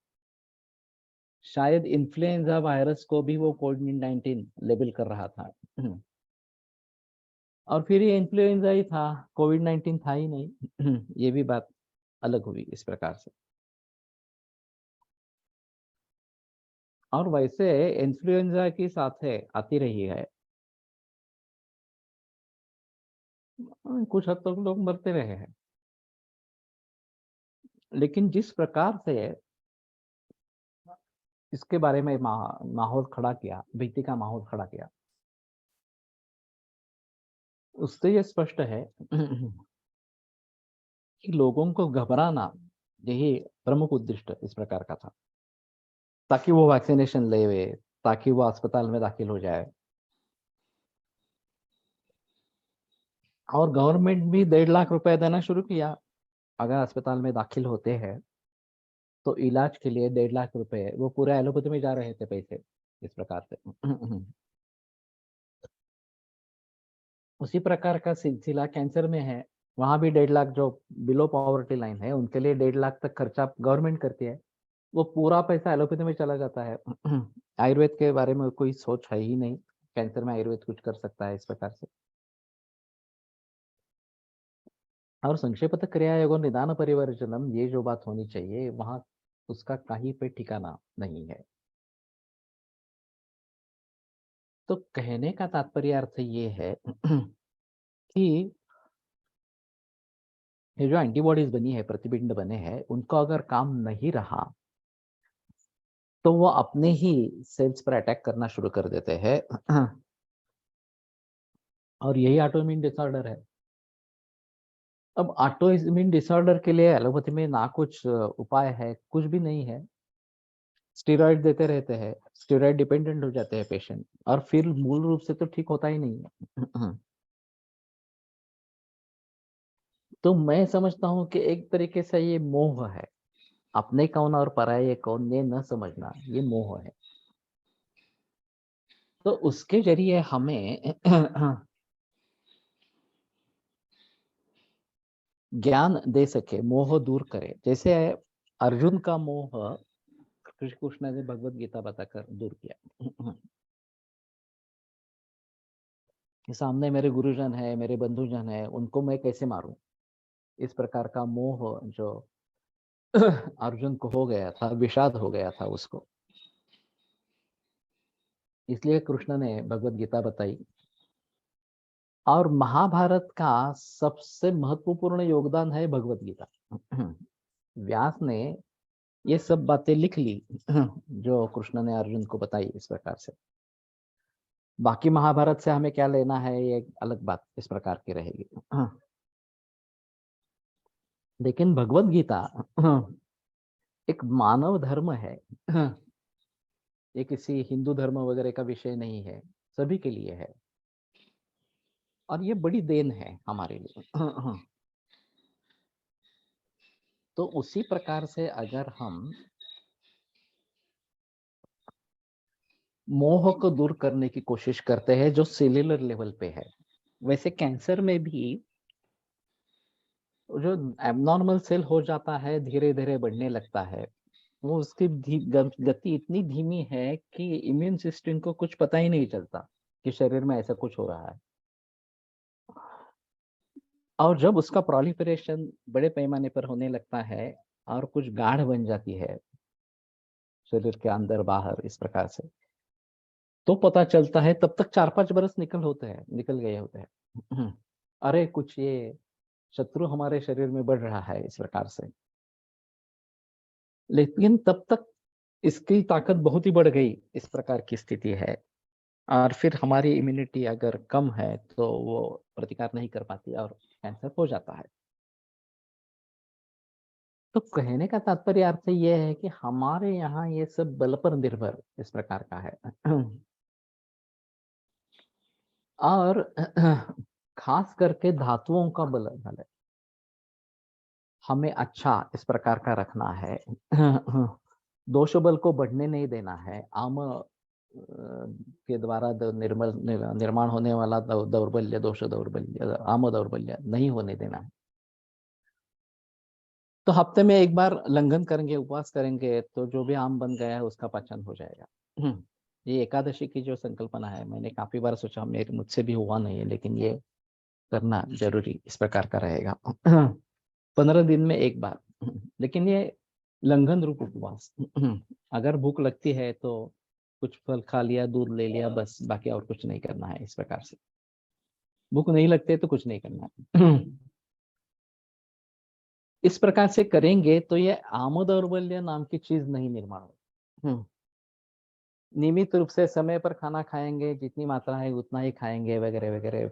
शायद इन्फ्लुएंजा वायरस को भी वो कोविड-19 लेबल कर रहा था. और फिर ये इन्फ्लुएंजा ही था, कोविड-19 था ही नहीं. ये भी बात अलग हुई इस प्रकार से. और वैसे इन्फ्लुएंजा की साथे आती रही है, कुछ हद तक लोग मरते रहे हैं. लेकिन जिस प्रकार से इसके बारे में माहौल खड़ा किया, भीति का माहौल खड़ा किया, उससे ये स्पष्ट है कि लोगों को घबराना यही प्रमुख उद्देश्य इस प्रकार का था, ताकि वो वैक्सीनेशन ले, ताकि वो अस्पताल में दाखिल हो जाए. और गवर्नमेंट भी 1.5 लाख रुपए देना शुरू किया. अगर अस्पताल में दाखिल होते हैं तो इलाज के लिए 1.5 लाख रुपए वो पूरे एलोपैथी में जा रहे थे पैसे इस प्रकार से. उसी प्रकार का सिलसिला कैंसर में है. वहां भी 1.5 लाख जो बिलो पॉवर्टी लाइन है, उनके लिए 1.5 लाख तक खर्चा गवर्नमेंट करती है. वो पूरा पैसा एलोपैथी में चला जाता है. आयुर्वेद के बारे में कोई सोच है ही नहीं, कैंसर में आयुर्वेद कुछ कर सकता है इस प्रकार से. और संक्षेपतः क्रिया योग निदान परिवर्जनम, ये जो बात होनी चाहिए वहां उसका कहीं पे ठिकाना नहीं है. तो कहने का तात्पर्य अर्थ ये है कि ये जो एंटीबॉडीज बनी है, प्रतिपिंड बने हैं, उनको अगर काम नहीं रहा तो वो अपने ही सेल्स पर अटैक करना शुरू कर देते हैं। और यही ऑटोइम्यून डिसऑर्डर है। अब ऑटोइम्यून डिसऑर्डर के लिए एलोपैथी में ना कुछ उपाय है, कुछ भी नहीं है। स्टेरॉइड देते रहते हैं, स्टेरॉइड डिपेंडेंट हो जाते हैं पेशेंट, और फिर मूल रूप से तो ठीक होता ही नहीं है। तो मैं समझता हूँ कि एक तरीके से ये मोह है, अपने कौन और पराये कौन ये न समझना, ये मोह है। तो उसके जरिए हमें ज्ञान दे सके, मोह दूर करे। जैसे अर्जुन का मोह कृष्ण कृष्ण ने भगवत गीता बताकर दूर किया कि सामने मेरे गुरुजन है, मेरे बंधुजन है, उनको मैं कैसे मारूं। इस प्रकार का मोह जो अर्जुन को हो गया था, विषाद हो गया था उसको, इसलिए कृष्ण ने भगवत गीता बताई। और महाभारत का सबसे महत्वपूर्ण योगदान है भगवत गीता। व्यास ने ये सब बातें लिख ली जो कृष्ण ने अर्जुन को बताई इस प्रकार से। बाकी महाभारत से हमें क्या लेना है, ये एक अलग बात इस प्रकार की रहेगी। लेकिन भगवत गीता एक मानव धर्म है। ये किसी हिंदू धर्म वगैरह का विषय नहीं है, सभी के लिए है, और ये बड़ी देन है हमारे लिए। तो उसी प्रकार से अगर हम मोह को दूर करने की कोशिश करते हैं जो सेल्युलर लेवल पे है, वैसे कैंसर में भी जो एबनॉर्मल सेल हो जाता है, धीरे धीरे बढ़ने लगता है, वो उसकी गति इतनी धीमी है कि इम्यून सिस्टम को कुछ पता ही नहीं चलता कि शरीर में ऐसा कुछ हो रहा है। और जब उसका प्रोलिफरेशन बड़े पैमाने पर होने लगता है और कुछ गाढ़ बन जाती है शरीर के अंदर बाहर इस प्रकार से, तो पता चलता है, तब तक 4-5 बरस निकल गए होते हैं। अरे कुछ ये शत्रु हमारे शरीर में बढ़ रहा है इस प्रकार से। लेकिन तब तक इसकी ताकत बहुत ही बढ़ गई, इस प्रकार की स्थिति है। और फिर हमारी इम्यूनिटी अगर कम है तो वो प्रतिकार नहीं कर पाती और कैंसर हो जाता है। तो कहने का तात्पर्य अर्थ ये है कि हमारे यहाँ ये सब बल पर निर्भर इस प्रकार का है। और खास करके धातुओं का बल है, हमें अच्छा इस प्रकार का रखना है। दोष बल को बढ़ने नहीं देना है। आम के द्वारा निर्माण होने वाला दौर्बल्य, दोष दौर्बल्य, आम दौर्बल्य नहीं होने देना है। तो हफ्ते में एक बार लंघन करेंगे, उपवास करेंगे, तो जो भी आम बन गया है उसका पाचन हो जाएगा। ये एकादशी की जो संकल्पना है, मैंने काफी बार सोचा, मेरे मुझसे भी हुआ नहीं है, लेकिन ये करना जरूरी इस प्रकार का रहेगा। 15 दिन में एक बार। लेकिन ये लंघन रूप उपवास। अगर भूख लगती है तो कुछ फल खा लिया, दूध ले लिया, बस, बाकी और कुछ नहीं करना है इस प्रकार से। भूख नहीं लगती है तो कुछ नहीं करना है। इस प्रकार से करेंगे तो ये आम दौर्बल्य नाम की चीज नहीं निर्माण होगी। नियमित रूप से समय पर खाना खाएंगे, जितनी मात्रा है उतना ही खाएंगे, वगैरह वगैरह,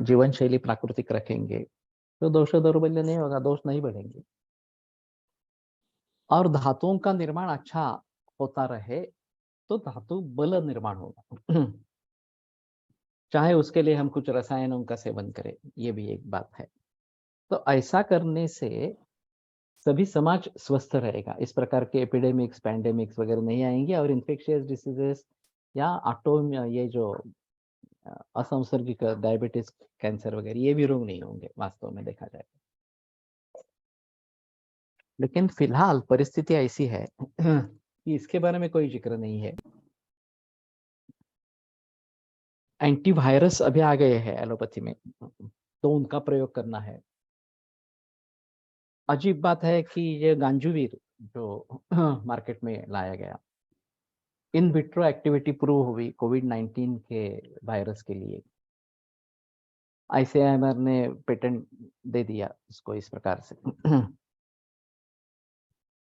जीवन शैली प्राकृतिक रखेंगे, तो दोष दौर्बल्य नहीं होगा, दोष नहीं बढ़ेंगे, और धातुओं का निर्माण अच्छा होता रहे तो धातु बल निर्माण होगा। चाहे उसके लिए हम कुछ रसायनों का सेवन करें, ये भी एक बात है। तो ऐसा करने से सभी समाज स्वस्थ रहेगा, इस प्रकार के एपिडेमिक्स, पैंडेमिक्स वगैरह नहीं आएंगे, और इन्फेक्शियस डिसीजेस या ऑटो, ये जो असंसर्गिक डायबिटीज, कैंसर वगैरह, ये भी रोग नहीं होंगे वास्तव में देखा जाए। लेकिन फिलहाल परिस्थिति ऐसी है कि इसके बारे में कोई जिक्र नहीं है। एंटीवायरस अभी आ गए हैं एलोपैथी में, तो उनका प्रयोग करना है। अजीब बात है कि ये गांजूवीर जो मार्केट में लाया गया, इन विट्रो एक्टिविटी प्रूव हुई कोविड-19 के वायरस के लिए। आईसीएमआर ने पेटेंट दे दिया इसको इस प्रकार से।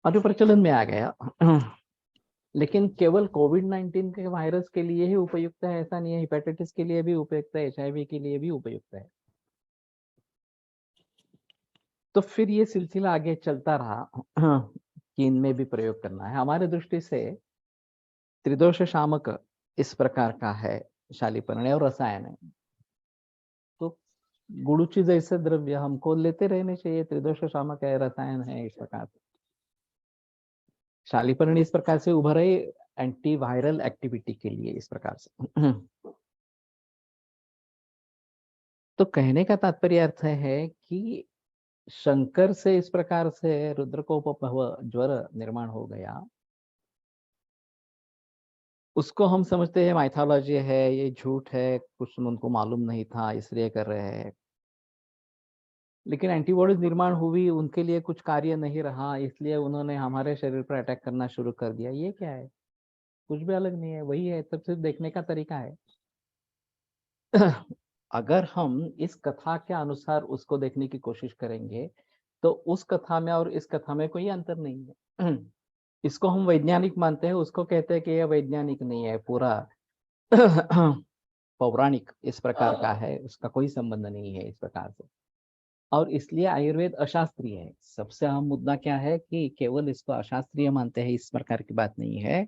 और जो प्रचलन में आ गया। लेकिन केवल कोविड-19 के वायरस के लिए ही उपयुक्त है ऐसा नहीं है, हेपेटाइटिस के लिए भी उपयुक्त है, एचआईवी के लिए भी उपयुक्त है। तो फिर ये सिलसिला आगे चलता रहा कि इनमें भी प्रयोग करना है। हमारे दृष्टि से त्रिदोष शामक इस प्रकार का है, शालीपर्णी और रसायन है। तो गुड़ुचि जैसे द्रव्य हमको लेते रहने चाहिए, त्रिदोष शामक है, रसायन है, इस प्रकार से। शालीपर्णी इस प्रकार से उभर रही एंटीवायरल एक्टिविटी के लिए इस प्रकार से। तो कहने का तात्पर्य अर्थ है कि शंकर से इस प्रकार से रुद्रकोपभव ज्वर निर्माण हो गया, उसको हम समझते हैं माइथोलॉजी है, ये झूठ है, कुछ उनको मालूम नहीं था इसलिए कर रहे हैं। लेकिन एंटीबॉडीज निर्माण हुई, उनके लिए कुछ कार्य नहीं रहा, इसलिए उन्होंने हमारे शरीर पर अटैक करना शुरू कर दिया। ये क्या है? कुछ भी अलग नहीं है, वही है, तब सिर्फ देखने का तरीका है। अगर हम इस कथा के अनुसार उसको देखने की कोशिश करेंगे, तो उस कथा में और इस कथा में कोई अंतर नहीं है। इसको हम वैज्ञानिक मानते हैं, उसको कहते हैं कि यह वैज्ञानिक नहीं है, पूरा पौराणिक इस प्रकार का है, उसका कोई संबंध नहीं है इस प्रकार से। और इसलिए आयुर्वेद अशास्त्रीय है। सबसे अहम मुद्दा क्या है कि केवल इसको अशास्त्रीय मानते हैं, इस प्रकार की बात नहीं है।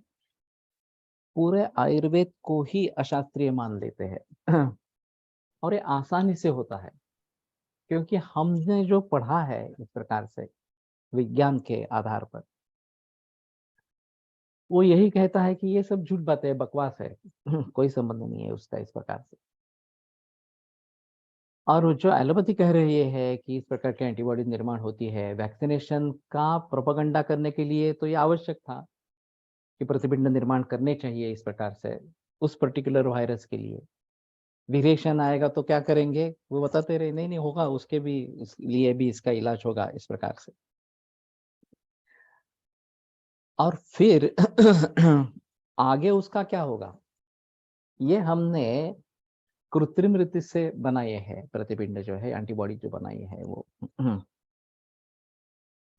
पूरे आयुर्वेद को ही अशास्त्रीय मान लेते हैं। और ये आसानी से होता है, क्योंकि हमने जो पढ़ा है इस प्रकार से विज्ञान के आधार पर, वो यही कहता है कि ये सब झूठ बातें है, बकवास है। कोई संबंध नहीं है उसका इस प्रकार से। और जो एलोपैथी कह रही है कि इस प्रकार के एंटीबॉडी निर्माण होती है, वैक्सीनेशन का प्रोपेगेंडा करने के लिए तो ये आवश्यक था कि प्रतिपिंड निर्माण करने चाहिए इस प्रकार से उस पर्टिकुलर वायरस के लिए। वेरिएशन आएगा तो क्या करेंगे, वो बताते रहे, नहीं नहीं होगा, उसके भी लिए भी इसका इलाज होगा इस प्रकार से। और फिर आगे उसका क्या होगा, ये हमने कृत्रिम रीति से बनाए हैं प्रतिपिंड, जो है एंटीबॉडी जो बनाई है वो।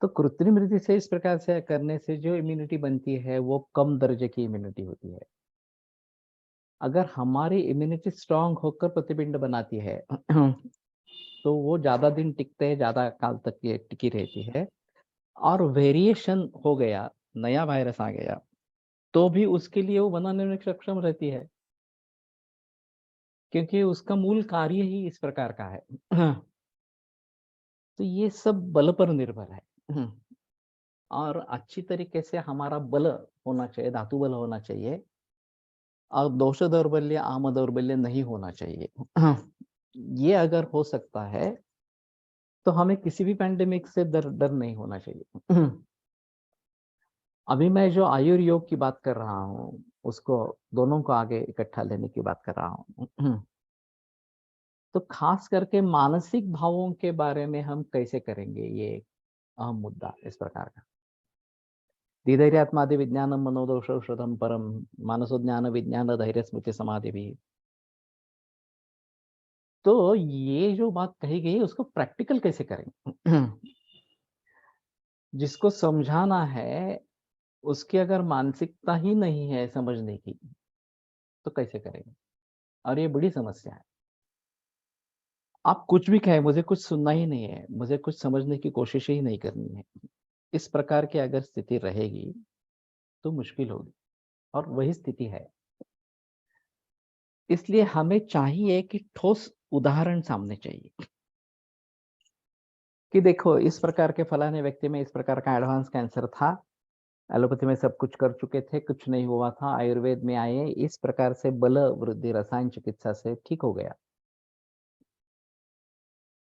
तो कृत्रिम रीति से इस प्रकार से करने से जो इम्यूनिटी बनती है वो कम दर्जे की इम्यूनिटी होती है। अगर हमारी इम्यूनिटी स्ट्रांग होकर प्रतिपिंड बनाती है तो वो ज्यादा दिन टिकते हैं, ज्यादा काल तक ये टिकी रहती है। और वेरिएशन हो गया, नया वायरस आ गया, तो भी उसके लिए वो बनाने में सक्षम रहती है, क्योंकि उसका मूल कार्य ही इस प्रकार का है। तो ये सब बल पर निर्भर है। और अच्छी तरीके से हमारा बल होना चाहिए, धातु बल होना चाहिए, और दोष दौर्बल्य आम दौर्बल्य नहीं होना चाहिए। ये अगर हो सकता है तो हमें किसी भी पैंडेमिक से डर नहीं होना चाहिए। अभी मैं जो आयुर्योग की बात कर रहा हूँ, उसको दोनों को आगे इकट्ठा लेने की बात कर रहा हूँ। तो खास करके मानसिक भावों के बारे में हम कैसे करेंगे, ये एक अहम मुद्दा इस प्रकार का। धीधैर्यात्मादि विज्ञानम मनोदोषौषधम परम, मानसो ज्ञान विज्ञान धैर्य स्मृति समाधि भी। तो ये जो बात कही गई है उसको प्रैक्टिकल कैसे करेंगे? जिसको समझाना है उसकी अगर मानसिकता ही नहीं है समझने की, तो कैसे करेंगे? और ये बड़ी समस्या है। आप कुछ भी कहें, मुझे कुछ सुनना ही नहीं है, मुझे कुछ समझने की कोशिश ही नहीं करनी है, इस प्रकार की अगर स्थिति रहेगी तो मुश्किल होगी, और वही स्थिति है। इसलिए हमें चाहिए कि ठोस उदाहरण सामने चाहिए कि देखो इस प्रकार के फलाने व्यक्ति में इस प्रकार का एडवांस कैंसर था, एलोपैथी में सब कुछ कर चुके थे, कुछ नहीं हुआ था, आयुर्वेद में आए, इस प्रकार से बल वृद्धि रसायन चिकित्सा से ठीक हो गया।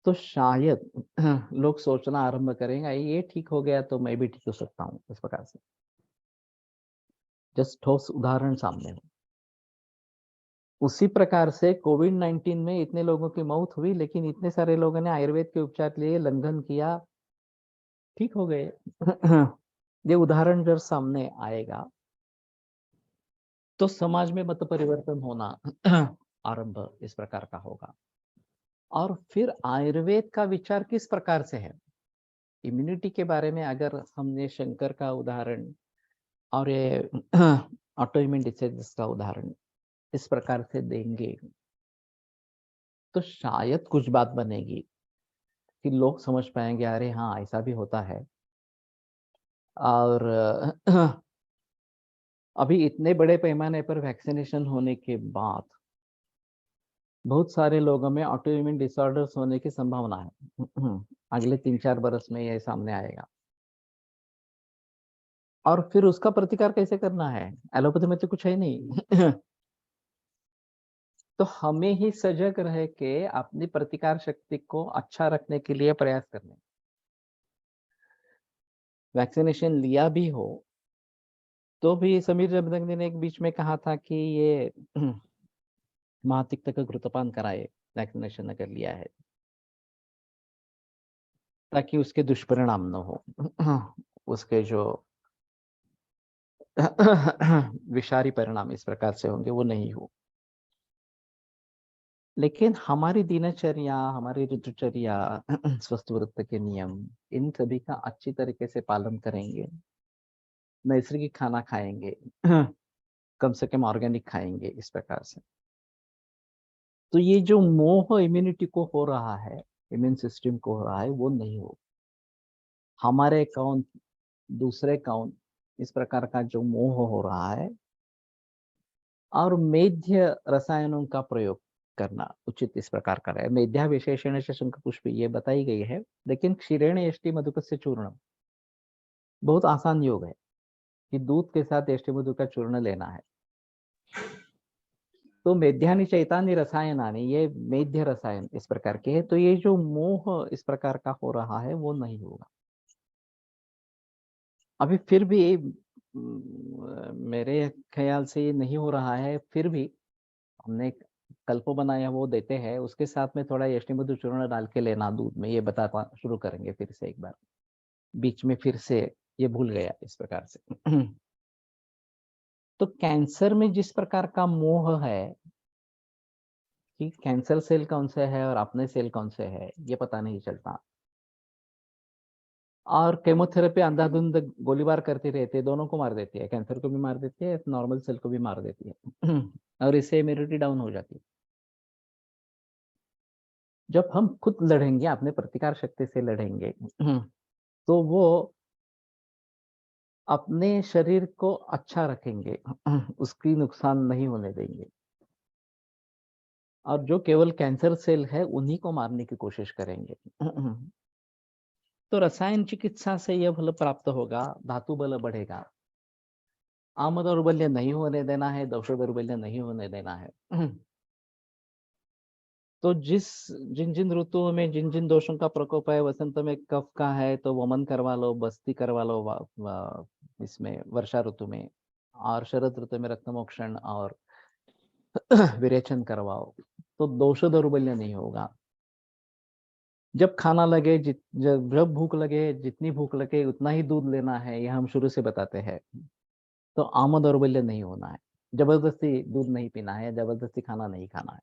तो शायद लोग सोचना आरंभ करेंगे, ये ठीक हो गया तो मैं भी ठीक हो सकता हूँ, इस प्रकार से। जस्ट ठोस उदाहरण सामने हो। उसी प्रकार से कोविड-19 में इतने लोगों की मौत हुई, लेकिन इतने सारे लोगों ने आयुर्वेद के उपचार के लिए लंघन किया, ठीक हो गए। ये उदाहरण जब सामने आएगा तो समाज में मत परिवर्तन होना आरंभ इस प्रकार का होगा। और फिर आयुर्वेद का विचार किस प्रकार से है इम्यूनिटी के बारे में, अगर हमने शंकर का उदाहरण और ये ऑटो इम्यून डिसीज़ का उदाहरण इस प्रकार से देंगे, तो शायद कुछ बात बनेगी कि लोग समझ पाएँगे, अरे हाँ, ऐसा भी होता है। और अभी इतने बड़े पैमाने पर वैक्सीनेशन होने के बाद बहुत सारे लोगों में ऑटो इम्यून डिसऑर्डर्स होने की संभावना है। अगले 3-4 बरस में ये सामने आएगा। और फिर उसका प्रतिकार कैसे करना है? एलोपैथी में तो कुछ है नहीं। तो हमें ही सजग रह के अपनी प्रतिकार शक्ति को अच्छा रखने के लिए प्रयास करने। वैक्सीनेशन लिया भी हो, तो भी समीर जमदग्नि ने एक बीच में कहा था कि ये महातिक्त का घृतपान कराए, वैक्सीनेशन अगर लिया है, ताकि उसके दुष्परिणाम ना हो। उसके जो विषारी परिणाम इस प्रकार से होंगे, वो नहीं हो। लेकिन हमारी दिनचर्या, हमारी ऋतुचर्या, स्वस्थ वृत्त के नियम, इन सभी का अच्छी तरीके से पालन करेंगे, नैसर्गिक खाना खाएँगे, कम से कम ऑर्गेनिक खाएँगे इस प्रकार से। तो ये जो मोह इम्यूनिटी को हो रहा है, इम्यून सिस्टम को हो रहा है, वो नहीं हो। हमारे कौन, दूसरे कौन, इस प्रकार का जो मोह हो रहा है और मेध्य रसायनों का प्रयोग करना उचित इस प्रकार का है। मेध्या विशेषण से शंखपुष्पी ये बताई गई है, लेकिन क्षीरेण यष्टि मधुकस्य चूर्णम बहुत आसान योग है कि दूध के साथ यष्टि मधु का चूर्ण लेना है। तो मेध्यानि चैतानि रसायनानि, ये मेध्य रसायन इस प्रकार के है। तो ये जो मोह इस प्रकार का हो रहा है, वो नहीं होगा। अभी फिर भी मेरे ख्याल से ये नहीं हो रहा है, फिर भी हमने एक कल्पो बनाया वो देते हैं, उसके साथ में थोड़ा यष्टि मधु चूर्ण डाल के लेना दूध में, ये बताना शुरू करेंगे फिर से एक बार। बीच में फिर से ये भूल गया इस प्रकार से। तो कैंसर में जिस प्रकार का मोह है कि कैंसर सेल कौन से है और अपने सेल कौन से है, ये पता नहीं चलता। और केमोथेरेपी अंधाधुंध गोलीबार करते रहते हैं, दोनों को मार देती है, कैंसर को भी मार देती है, नॉर्मल सेल को भी मार देती है। और इससे इम्यूनिटी डाउन हो जाती है। जब हम खुद लड़ेंगे, अपने प्रतिकार शक्ति से लड़ेंगे, तो वो अपने शरीर को अच्छा रखेंगे, उसकी नुकसान नहीं होने देंगे। और जो केवल कैंसर सेल है, उन्हीं को मारने की कोशिश करेंगे। तो रसायन चिकित्सा से यह बल प्राप्त होगा, धातु बल बढ़ेगा। आम दौर्बल्य नहीं होने देना है, दोष दौर्बल्य नहीं होने देना है। तो जिन-जिन ऋतुओं में जिन-जिन दोषों का प्रकोप है, वसंत में कफ का है तो वमन करवा लो, बस्ती करवा लो, इसमें वर्षा ऋतु में, और शरद ऋतु में रक्तमोक्षण और विरेचन करवाओ, तो दोष दौर्बल्य नहीं होगा। जब खाना लगे, जब भूख लगे, जितनी भूख लगे उतना ही दूध लेना है, ये हम शुरू से बताते हैं। तो आम दौर्बल्य नहीं होना है, जबरदस्ती दूध नहीं पीना है, जबरदस्ती खाना नहीं खाना है।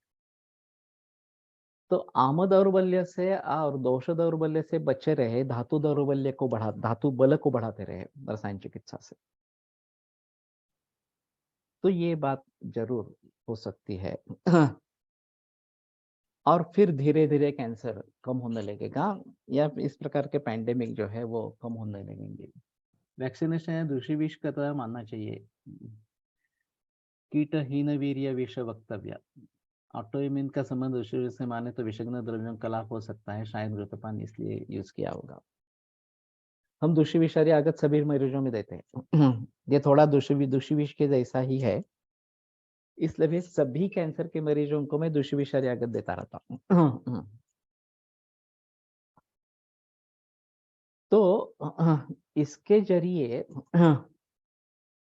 तो आम दौर्बल्य से और दोष दौर्बल्य से बचे रहे, धातु बल को बढ़ाते रहे रसायन चिकित्सा से। तो ये बात जरूर हो सकती है। और फिर धीरे-धीरे कैंसर कम होने लगेगा, या इस प्रकार के पैंडेमिक जो है वो कम होने लगेंगे। वैक्सीनेशन या दूसरी विष का तो मानना चाहिए। कीटहीन वीर्य विष वक्तव्य। ऑटो इम्यून का संबंध दूसरे से माने तो विषाक्त द्रव्यों का लाभ हो सकता है, शायद घृतपान इसलिए यूज किया होगा। हम दूषी विषारी आगत सभी मरीजों में देते हैं। ये थोड़ा दूषी विष के जैसा ही है, इसलिए सभी कैंसर के मरीजों को मैं दूषी विषारी आगत देता रहता हूँ। तो इसके जरिए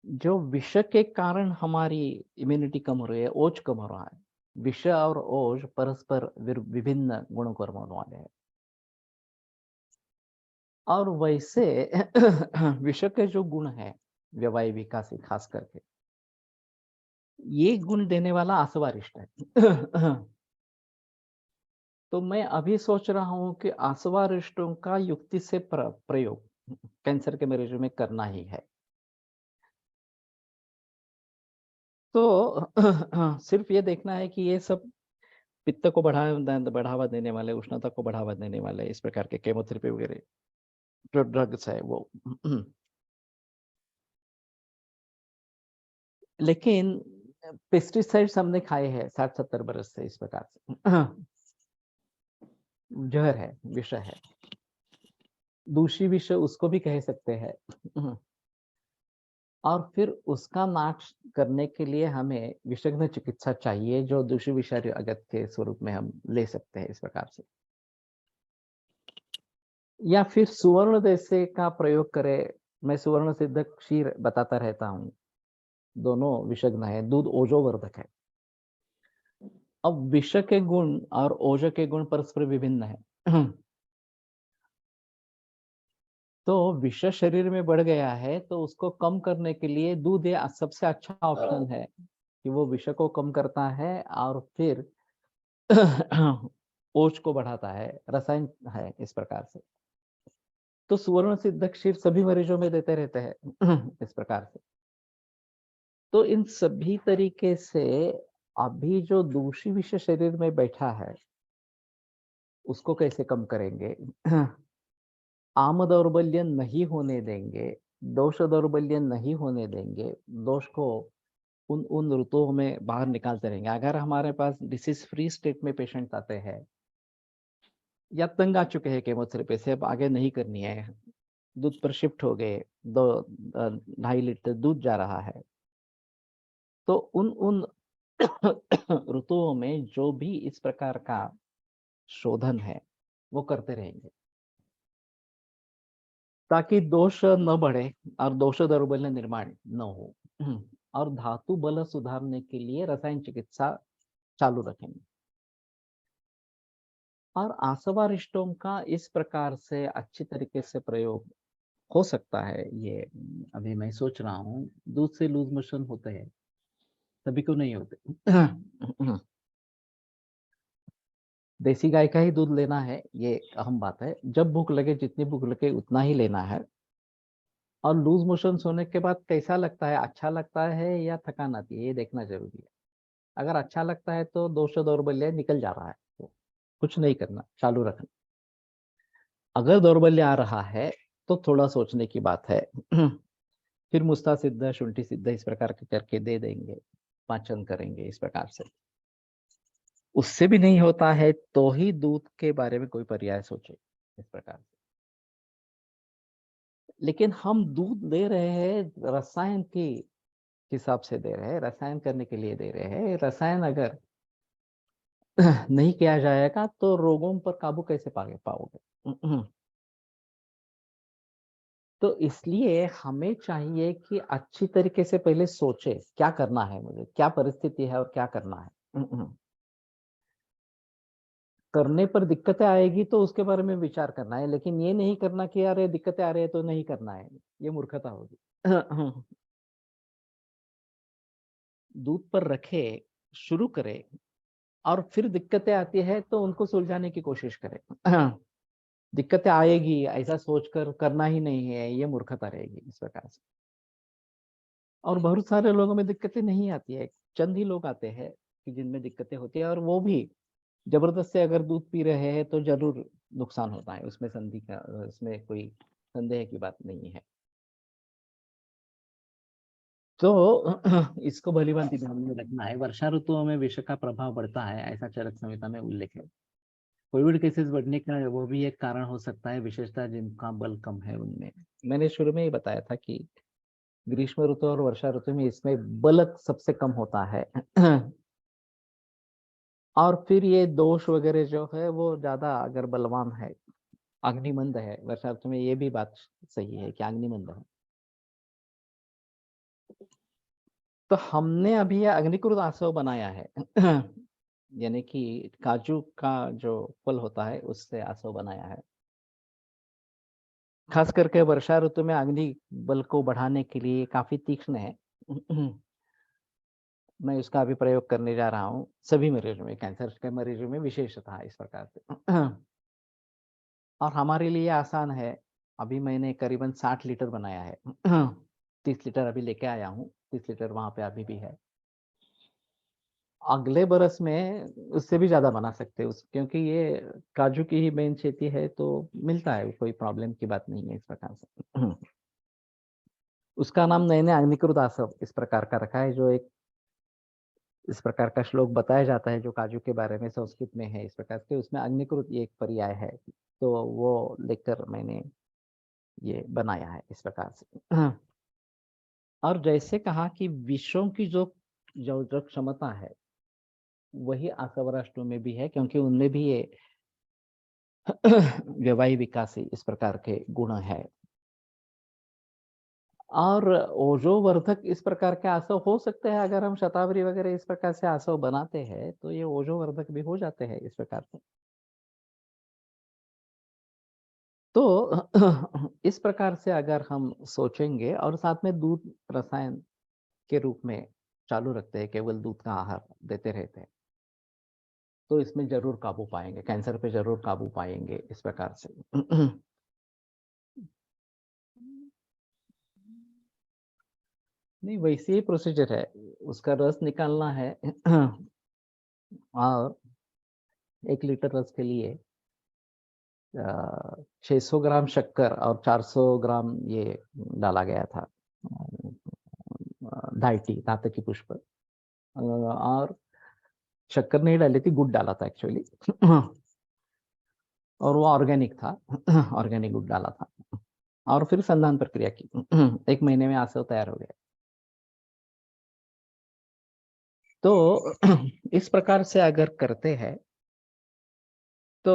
जो विष के कारण हमारी इम्यूनिटी कम हो रही है, ओज कम हो रहा है। विष और ओज परस्पर विभिन्न गुणकर्मों वाले हैं। और वैसे विष के जो गुण है, व्यवाय विकासी खास करके, ये गुण देने वाला आसवारिष्ट है। तो मैं अभी सोच रहा हूँ कि आसवारिष्टों का युक्ति से प्रयोग कैंसर के मरीजों में करना ही है। तो सिर्फ ये देखना है कि ये सब पित्त को बढ़ावा देने वाले, उष्णता को बढ़ावा देने वाले इस प्रकार के केमोथेरेपी वगैरह जो ड्रग्स है वो लेकिन पेस्टिसाइड्स हमने खाए हैं 60-70 बरस से इस प्रकार से जहर है, विषय है। दूषी विषय उसको भी कह सकते हैं। और फिर उसका नाश करने के लिए हमें विशेषज्ञ चिकित्सा चाहिए जो दूषी विषारी अगत के स्वरूप में हम ले सकते हैं इस प्रकार से। या फिर सुवर्ण जैसे का प्रयोग करें। मैं सुवर्ण सिद्ध क्षीर बताता रहता हूँ। दोनों विषज्ञ है, दूध ओजोवर्धक है। अब विष के गुण और ओज के गुण परस्पर विभिन्न है। तो विष शरीर में बढ़ गया है तो उसको कम करने के लिए दूध ये सबसे अच्छा ऑप्शन है कि वो विष को कम करता है और फिर ओज को बढ़ाता है, रसायन है इस प्रकार से। तो सुवर्ण सिद्ध क्षीर सभी मरीजों में देते रहते हैं इस प्रकार से। तो इन सभी तरीके से अभी जो दूषी विष शरीर में बैठा है उसको कैसे कम करेंगे? आम दौर्बल्य नहीं होने देंगे, दोष दौर्बल्य नहीं होने देंगे, दोष को उन उन ऋतुओं में बाहर निकालते रहेंगे। अगर हमारे पास डिसीज फ्री स्टेट में पेशेंट आते हैं या तंग आ चुके हैं केमोथेरेपी से, अब आगे नहीं करनी है, दूध पर शिफ्ट हो गए, 2-2.5 लीटर दूध जा रहा है, तो उन उन ऋतुओं में जो भी इस प्रकार का शोधन है वो करते रहेंगे ताकि दोष न बढ़े और दोष दौर्बल्य निर्माण न हो। और धातु बल सुधारने के लिए रसायन चिकित्सा चालू रखेंगे। और आसवारिष्टोम का इस प्रकार से अच्छी तरीके से प्रयोग हो सकता है। ये अभी मैं सोच रहा हूँ, दूध से लूज मोशन होते हैं, सभी को नहीं होते। देसी गाय का ही दूध लेना है, ये अहम बात है। जब भूख लगे, जितनी भूख लगे उतना ही लेना है। और लूज मोशन होने के बाद कैसा लगता है, अच्छा लगता है या थकान आती है, ये देखना जरूरी है। अगर अच्छा लगता है तो दोष दौर्बल्य निकल जा रहा है, तो कुछ नहीं करना, चालू रखना। अगर दौर्बल्य आ रहा है तो थोड़ा सोचने की बात है। फिर मुस्ता सिद्ध, शुंठी सिद्ध इस प्रकार के करके दे देंगे, पाचन करेंगे इस प्रकार से। उससे भी नहीं होता है तो ही दूध के बारे में कोई पर्याय सोचे इस प्रकार से। लेकिन हम दूध दे रहे हैं रसायन के हिसाब से दे रहे हैं, रसायन करने के लिए दे रहे हैं। रसायन अगर नहीं किया जाएगा तो रोगों पर काबू कैसे पाओगे? तो इसलिए हमें चाहिए कि अच्छी तरीके से पहले सोचे क्या करना है, मुझे क्या परिस्थिति है और क्या करना है। करने पर दिक्कतें आएगी तो उसके बारे में विचार करना है, लेकिन ये नहीं करना कि अरे दिक्कतें आ रही है तो नहीं करना है, ये मूर्खता होगी। दूध पर रखे, शुरू करे और फिर दिक्कतें आती है तो उनको सुलझाने की कोशिश करें। दिक्कतें आएगी ऐसा सोचकर करना ही नहीं है, ये मूर्खता रहेगी इस प्रकार से। और बहुत सारे लोगों में दिक्कतें नहीं आती है, चंद ही लोग आते हैं कि जिनमें दिक्कतें होती है, और वो भी जबरदस्त से अगर दूध पी रहे हैं तो जरूर नुकसान होता है, उसमें कोई संदेह की बात नहीं है। तो इसको भलीभांति ध्यान में रखना है। वर्षा ऋतुओं में विष का प्रभाव बढ़ता है, ऐसा चरक संहिता में उल्लेख है। कोविड केसेस बढ़ने का वो भी एक कारण हो सकता है, विशेषता जिनका बल कम है उनमें। मैंने शुरू में ही बताया था कि ग्रीष्म ऋतु और वर्षा ऋतु में इसमें बल सबसे कम होता है। और फिर ये दोष वगैरह जो है वो ज्यादा अगर बलवान है, अग्निमंद है, वर्षा ऋतु में ये भी बात सही है कि अग्निमंद है। तो हमने अभी ये अग्निकृत आसव बनाया है। यानी कि काजू का जो फल होता है उससे आसव बनाया है, खास करके वर्षा ऋतु में अग्नि बल को बढ़ाने के लिए काफी तीक्ष्ण है। मैं उसका अभी प्रयोग करने जा रहा हूँ सभी मरीजों में, कैंसर के मरीजों में विशेषतः इस प्रकार से। और हमारे लिए आसान है। अभी मैंने करीबन 60 लीटर बनाया है। 30 लीटर अभी लेके आया हूँ, 30 लीटर वहां पे अभी भी है। अगले बरस में उससे भी ज्यादा बना सकते हैं उस, क्योंकि ये काजू की ही मेन खेती है तो मिलता है, कोई प्रॉब्लम की बात नहीं है इस प्रकार से। उसका नाम नए अग्निकृत आसव इस प्रकार का रखा है, जो एक इस प्रकार का श्लोक बताया जाता है जो काजू के बारे में संस्कृत में है इस प्रकार के, उसमें अग्निकृत ये एक पर्याय है, तो वो लेकर मैंने ये बनाया है इस प्रकार से। और जैसे कहा कि विषयों की जो जो जो क्षमता है वही आसव राष्ट्रों में भी है, क्योंकि उनमें भी ये व्यवहारिक विकास इस प्रकार के गुण है। और ओजोवर्धक इस प्रकार के आसव हो सकते हैं, अगर हम शतावरी वगैरह इस प्रकार से आसव बनाते हैं तो ये ओजोवर्धक भी हो जाते हैं इस प्रकार से। तो इस प्रकार से अगर हम सोचेंगे और साथ में दूध रसायन के रूप में चालू रखते हैं, केवल दूध का आहार देते रहते हैं, तो इसमें जरूर काबू पाएंगे, कैंसर पे जरूर काबू पाएंगे इस प्रकार से। नहीं, वैसे ही प्रोसीजर है, उसका रस निकालना है। और 1 लीटर रस के लिए 600 ग्राम शक्कर और 400 ग्राम ये डाला गया था, धायटी धातु की पुष्प, और शक्कर नहीं डाली थी, गुड़ डाला था एक्चुअली। और वो ऑर्गेनिक था। ऑर्गेनिक गुड़ डाला था और फिर संधान प्रक्रिया की। 1 महीने में आसव तैयार हो गया। तो इस प्रकार से अगर करते हैं तो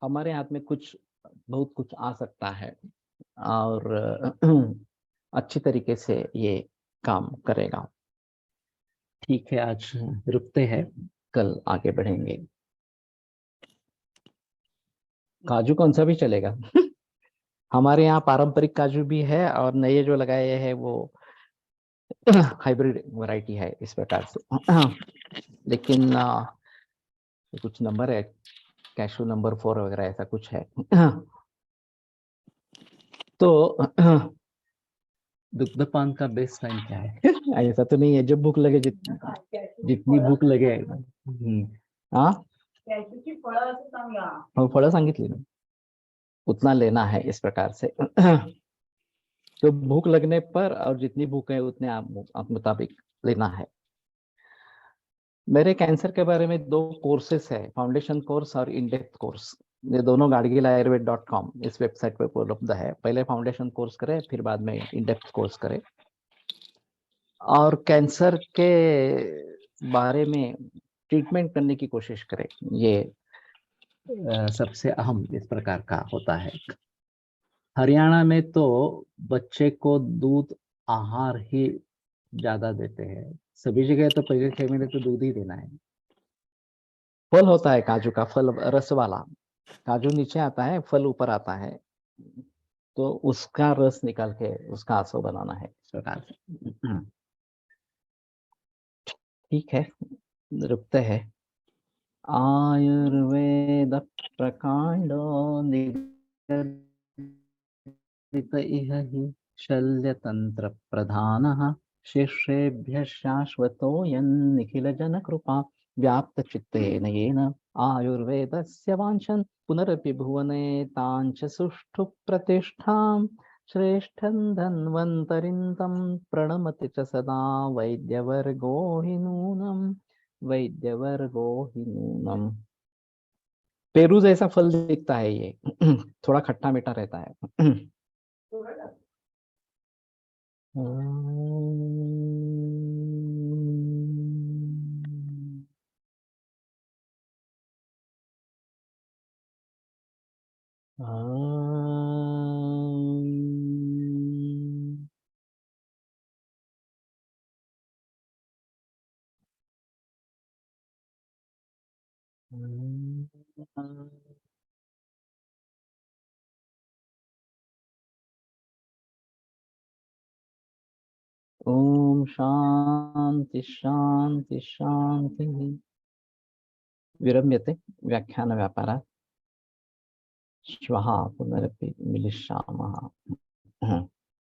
हमारे हाथ में कुछ बहुत कुछ आ सकता है और अच्छी तरीके से ये काम करेगा। ठीक है, आज रुकते हैं, कल आगे बढ़ेंगे। काजू कौन सा भी चलेगा। हमारे यहाँ पारंपरिक काजू भी है और नए जो लगाए हैं वो हाइब्रिड वैरायटी है इस प्रकार से। लेकिन कुछ नंबर है, कैशू नंबर 4 वगैरह ऐसा कुछ है। तो दुग्धपान का बेस्ट टाइम क्या है? ऐसा तो नहीं है, जब भूख लगे, जितनी भूक लगे। हाँ, फळं सांगितली ना, उतना लेना है इस प्रकार से। तो भूख लगने पर और जितनी भूख है उतने आप मुताबिक लेना है। मेरे कैंसर के बारे में 2 कोर्सेस है, फाउंडेशन कोर्स और इनडेप्थ कोर्स। ये दोनों gargilaayurved.com इस वेबसाइट पर उपलब्ध है। पहले फाउंडेशन कोर्स करें, फिर बाद में इनडेप्थ कोर्स करें, और कैंसर के बारे में ट्रीटमेंट करने की कोशिश करें। ये सबसे अहम इस प्रकार का होता है। हरियाणा में तो बच्चे को दूध आहार ही ज्यादा देते हैं, सभी जगह तो पहले 6 महीने तो दूध ही देना है। फल होता है काजू का, फल रस वाला, काजू नीचे आता है, फल ऊपर आता है, तो उसका रस निकाल के उसका आसव बनाना है इस प्रकार से। ठीक है, रुकते हैं। आयुर्वेद प्रकांडो निगदित इह हि शल्यतंत्र प्रधानः, शिष्येभ्यः शाश्वतोऽयं निखिलजनकृपा व्याप्त चित्तेन येन आयुर्वेदस्य वाञ्छन् पुनरपि भुवने ताञ्च सुष्ठु प्रतिष्ठां श्रेष्ठं धन्वन्तरिं तं प्रणमति च सदा वैद्यवर्गो हि नूनम्, वैद्यवर्गो हि नूनम्। पेरू जैसा फल दिखता है ये। थोड़ा खट्टा मीठा रहता है। ओम शांति शांति शांति। विरम्यते व्याख्यान व्यापारात्। श्वः पुनरपि मिलिष्यामः।